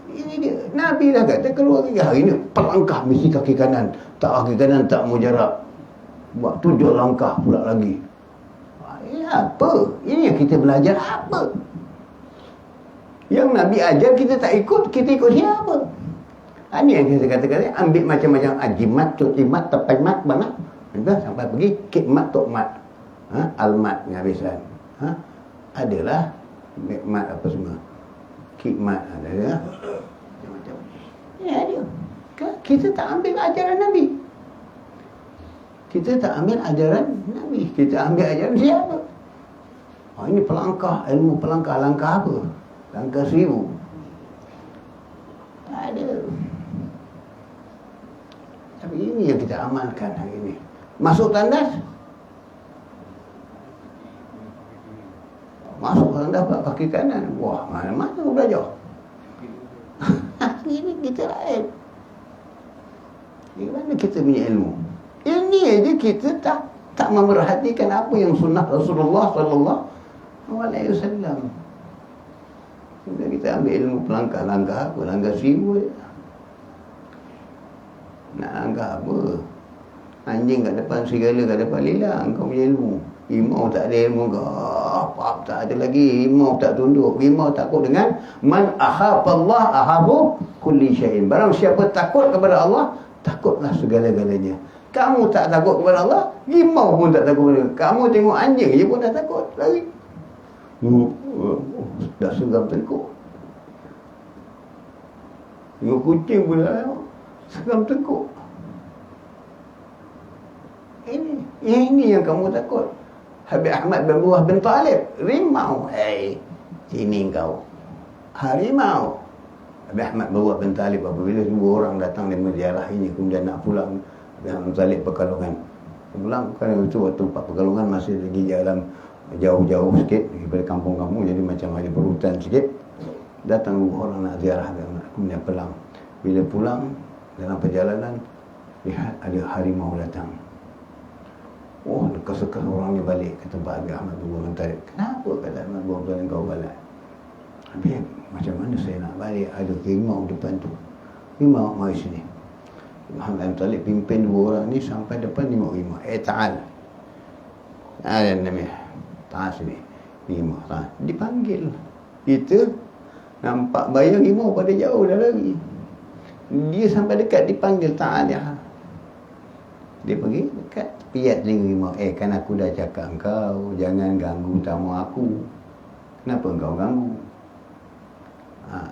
Speaker 1: Ini dia. Nabi dah kata keluar kaki. Hari ini pelangkah mesti kaki kanan. Tak kaki kanan tak mujarab. Buat 7 langkah pula lagi. Apa? Ini yang kita belajar apa? Yang Nabi ajar kita tak ikut, kita ikut siapa? Ini yang kita katakan, ambil macam-macam ajimat, cutimat, tepaimat, banget. Sampai pergi kikmat, tokmat, almat, ngabisan. Adalah nikmat apa semua. Kikmat adalah macam-macam. Ya dia. Kita tak ambil ajaran Nabi. Kita tak ambil ajaran Nabi. Kita ambil ajaran siapa? Ini pelangkah, ilmu pelangkah. Langkah apa? Langkah 1000. Tak ada. Tapi ini yang kita amalkan hari ini. Masuk tandas. Masuk tandas kaki kanan. Wah, mana-mana belajar. Ini kita lain. Di mana kita punya ilmu? Ini aja kita tak memerhatikan apa yang sunnah Rasulullah sallallahu alaihi wasallam. Kita ambil ilmu pelangkah-langkah apa? Langkah 1000. Nak langkah apa? Anjing kat depan serigala kat depan lilang. Kau punya ilmu. Imam tak ada ilmu kau. Apa tak ada lagi. Imam tak tunduk. Imam takut dengan man akhafallah ahabu kulli syai'in. Barang siapa takut kepada Allah, takutlah segala-galanya. Kamu tak takut kepada Allah, imam pun tak takut kepada Allah. Kamu tengok anjing je pun dah takut. Lari. Dah seram tengkuk. Tengok kucing pun dah seram tengkuk. Ini yang kamu takut. Habib Ahmad bin Buah bin Talib, rimau. Sini kau. Harimau. Habib Ahmad bin Buah bin Talib, apabila 2 orang datang dari ziarah ini kemudian nak pulang, Habib Ahmad bin Talib Pekalongan. Pulang kan itu waktu Pekalongan masih lagi jalan jauh-jauh sikit daripada kampung-kampung, jadi macam ada perhutan sikit. Datang 2 orang nak ziarah Habib Ahmad, kemudian pulang. Bila pulang dalam perjalanan lihat ada harimau datang. Oh, dekas-dekas orangnya balik ke tempat Habib Ahmad bin Buah bin Talib. Kenapa kata Ahmad bin Buah bin Talib kau balik? Habib, macam mana saya nak balik? Ada harimau depan tu. Harimau, mari sini. Muhammad bin Talib pimpin 2 orang ni sampai depan tengok harimau. Ta'al. Ada Nabi. Ta'al sini. Harimau. Dipanggil. Kita nampak bayang harimau pada jauh dah lari. Dia sampai dekat dipanggil Ta'al ya. Dia pergi dekat piat telinga harimau. Kan aku dah cakap engkau jangan ganggu tamu aku. Kenapa engkau ganggu?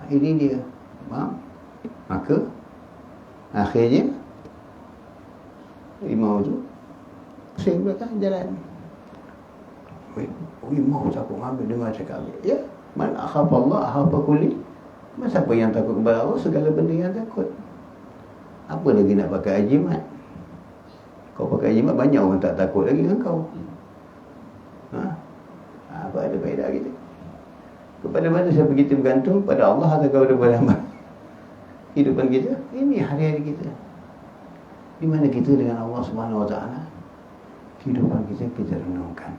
Speaker 1: Ini dia. Faham? Maka akhirnya harimau tu pusing belakang jalan. Harimau takut ambil dengar cakap. Ya, man akhafallah ahafa kulli. Siapa yang takut kepada Allah, segala benda yang takut. Apa lagi nak pakai ajimat? Kau pakai ajimat, banyak orang tak takut lagi dengan kau. Apa ada faedah kita? Kepada mana siapa kita bergantung? Pada Allah atau kepada amal? Hidupan kita, ini hari-hari kita. Di mana kita dengan Allah Subhanahu Wa Taala? Kehidupan kita renungkan.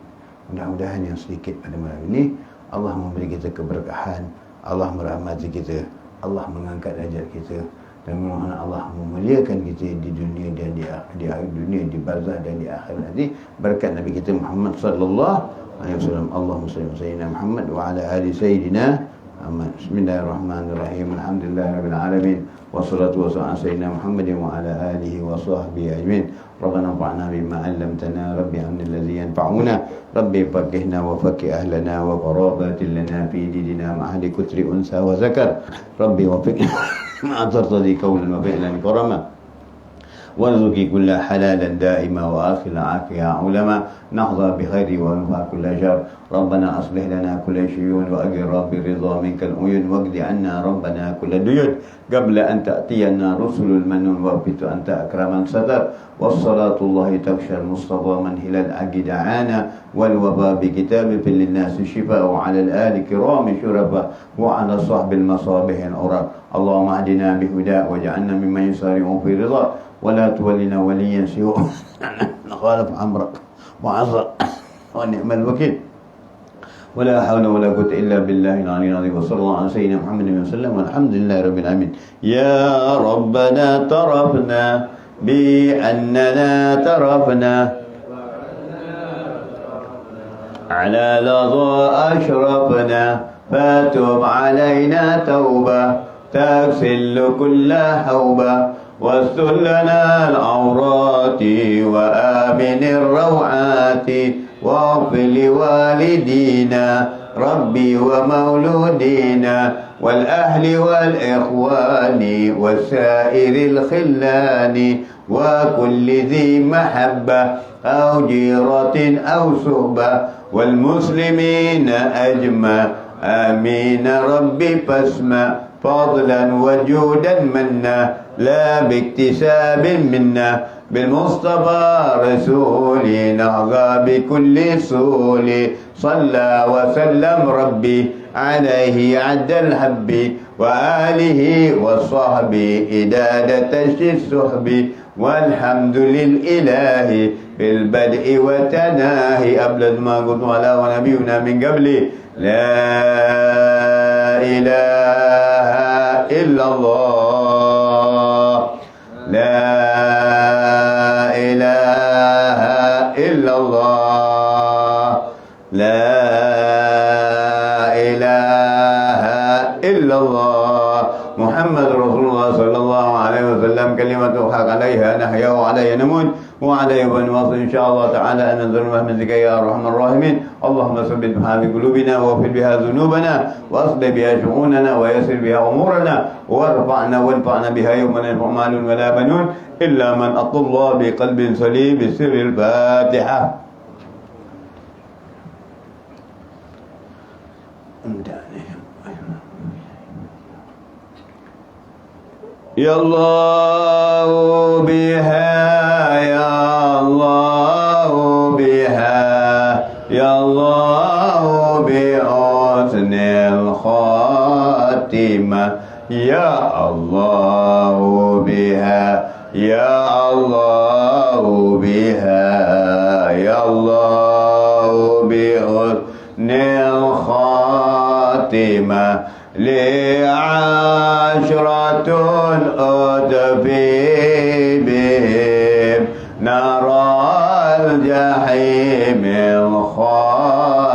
Speaker 1: Mudah-mudahan yang sedikit pada malam ini Allah memberi kita keberkahan, Allah merahmati kita, Allah mengangkat derajat kita, dan mudah-mudahan Allah memuliakan kita di dunia dan di dunia, di barzah dan di akhirat nanti berkat Nabi kita Muhammad sallallahu alaihi wasallam. Allahumma shalli ala sayyidina Muhammad wa ala ali sayyidina Muhammad. Bismillahirrahmanirrahim. Alhamdulillahirabbil alamin. Wassalatu wassalamu ala sayyidina Muhammadin wa ala alihi wa sahbihi ajmain. Rabbana anfa'na bima 'allamtana, rabbi 'allimna alladhi yanfa'una, rabbi faqihna wa faqih ahlana wa qarabatil lana fi dinina ma'hadi kutri unsa wa zakar. Rabbi wafiqna ma tartadi qawlan wa fi'lan karama. وارزقي كل حلالا دائما وآخر عافية علما نحظى بخير ونفع كل شر. ربنا أصلح لنا كل شيء وأجر بالرضا منك العيون واقض عنا ربنا كل ديون قبل أن تأتينا رسل المنون وابت أنت أكرم من ستر. والصلاة الله تغشى المصطفى من هلال العقد عانا والوباء بكتاب في للناس الشفاء وعلى الآل كرام شرفاء وعلى صحب المصابيح الأرى. اللهم اهدنا بهداء واجعلنا ممن يسارع في رضا ولا تولنا وليا سوى نخالف أمرك وعصر ونعم الوكيل. ولا حول ولا قوة إلا بالله العلي العظيم. وصلى الله على سيدنا محمد وسلم والحمد لله رب العالمين. يا ربنا ترفنا بأننا ترفنا على لظى أشرفنا فتب علينا توبة تغسل كل حوبة واستر لنا العورات وآمن الروعات واغفر لوالدينا ربي ومولودينا والأهل والإخوان وسائر الخلان وكل ذي محبة أو جيرة أو صحبة والمسلمين أجمع آمين ربي فاسمع فضلا وجودا منا لا باكتساب منا بالمصطفى رسولي نهضى بكل سولي صلى وسلم ربي عليه عد الحب وآله وصحبه إدادة الصحب والحمد للإله في البدء وتناهي أبلغ ما قلت على ونبينا من قبل لا إله إلا الله لا إله إلا الله لا إله إلا الله محمد رسول الله صلى الله عليه وسلم كلمة حق عليها نحيا وعليها نموت وعليها بنواصل إن شاء الله تعالى أن ننزل رحمتك يا أرحم الراحمين اللهم ثبت بها بقلوبنا واغفر بها ذنوبنا واصلح بها شؤوننا ويسر بها أمورنا وارفعنا وانفعنا بها يوم لا ينفع مال ولا بنون إلا من أطل الله بقلب سليم بسر الفاتحة. يا الله بها يا الله بها يا الله بحسن الخاتمة يا الله بها يا الله بها يا الله بحسن الخاتمة لعشرة أدفي بهم نرى الجحيم الخاتمة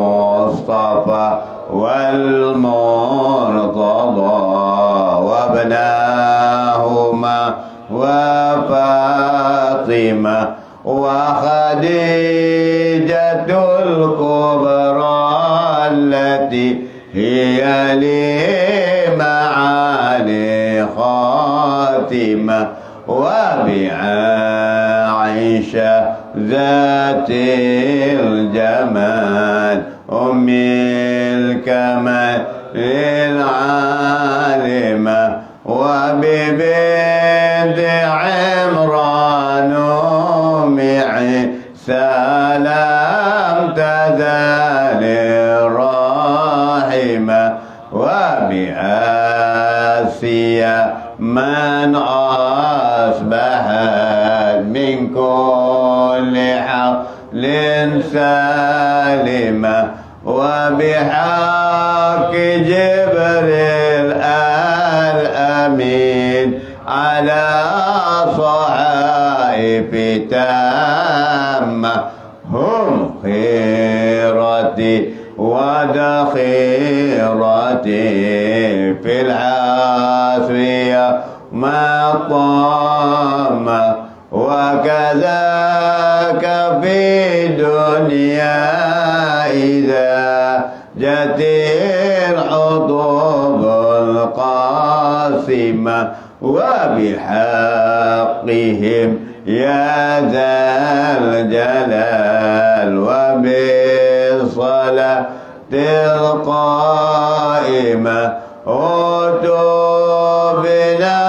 Speaker 1: المصطفى والمرتضى وابناهما وفاطمة وخديجة الكبرى التي هي لمعالي خاتمة وبعائشة ذات الجمال أم الكمال العالمة وببنت عمران أم سلام تزال الراحمة وبآسيا من أصبحت من كل حول سالمة وبحق جبريل الأمين على صحائف تامة هم خيرتي ودخيرتي في العافية ما طامة وكذاك في دنيا إذا جت الحطب القاسمة وبحقهم يا ذا الجلال وبالصلاة القائمة أتوبنا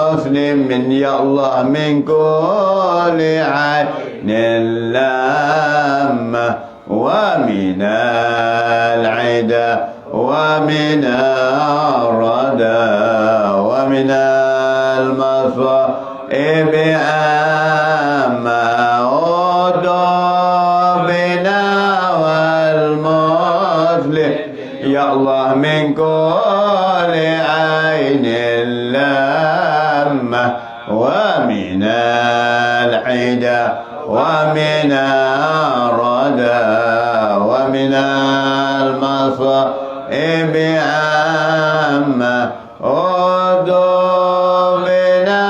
Speaker 1: والمسلمين يا الله من كل عين لامة ومن العدا ومن الردى ومن المصائب أما أدوبنا والمسلم يا الله من كل عين لامة ومن العدا ومن الردى ومن المصائب عامة أدوبنا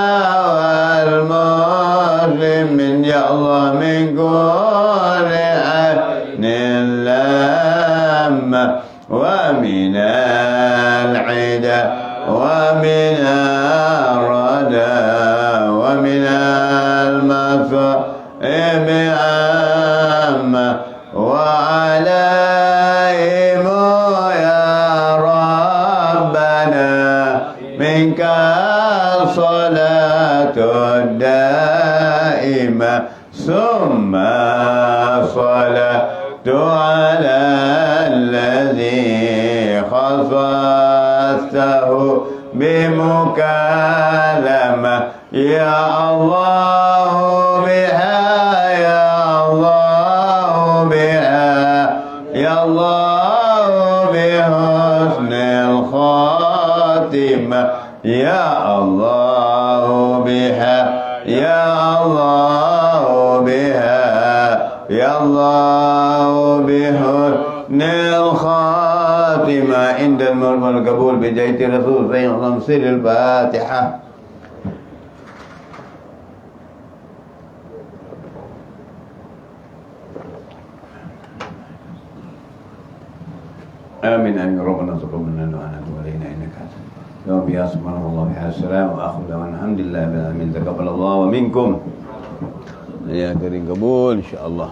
Speaker 1: والمسلمين يا الله ومن كل عين لامة ومن العدا ومن الردى ومن المصائب عامة وعليهم يا ربنا منك الصلاة الدائمة ثم الصلاة على الذي خصصته بمكالمة يا الله بها يا الله بها يا الله بحسن الخاتمة يا الله بها يا الله بها يا الله بحسن الخاتمة عند الموت والقبول بجاية رسول الله اللهم صل الفاتحة. آمين آمين ربنا تقبل منا ونتوب علينا إنك أنت التواب يا سبحان الله بها السلام وآخر دعوانا الحمد لله رب العالمين تقبل الله ومنكم يا كريم قبول إن شاء الله.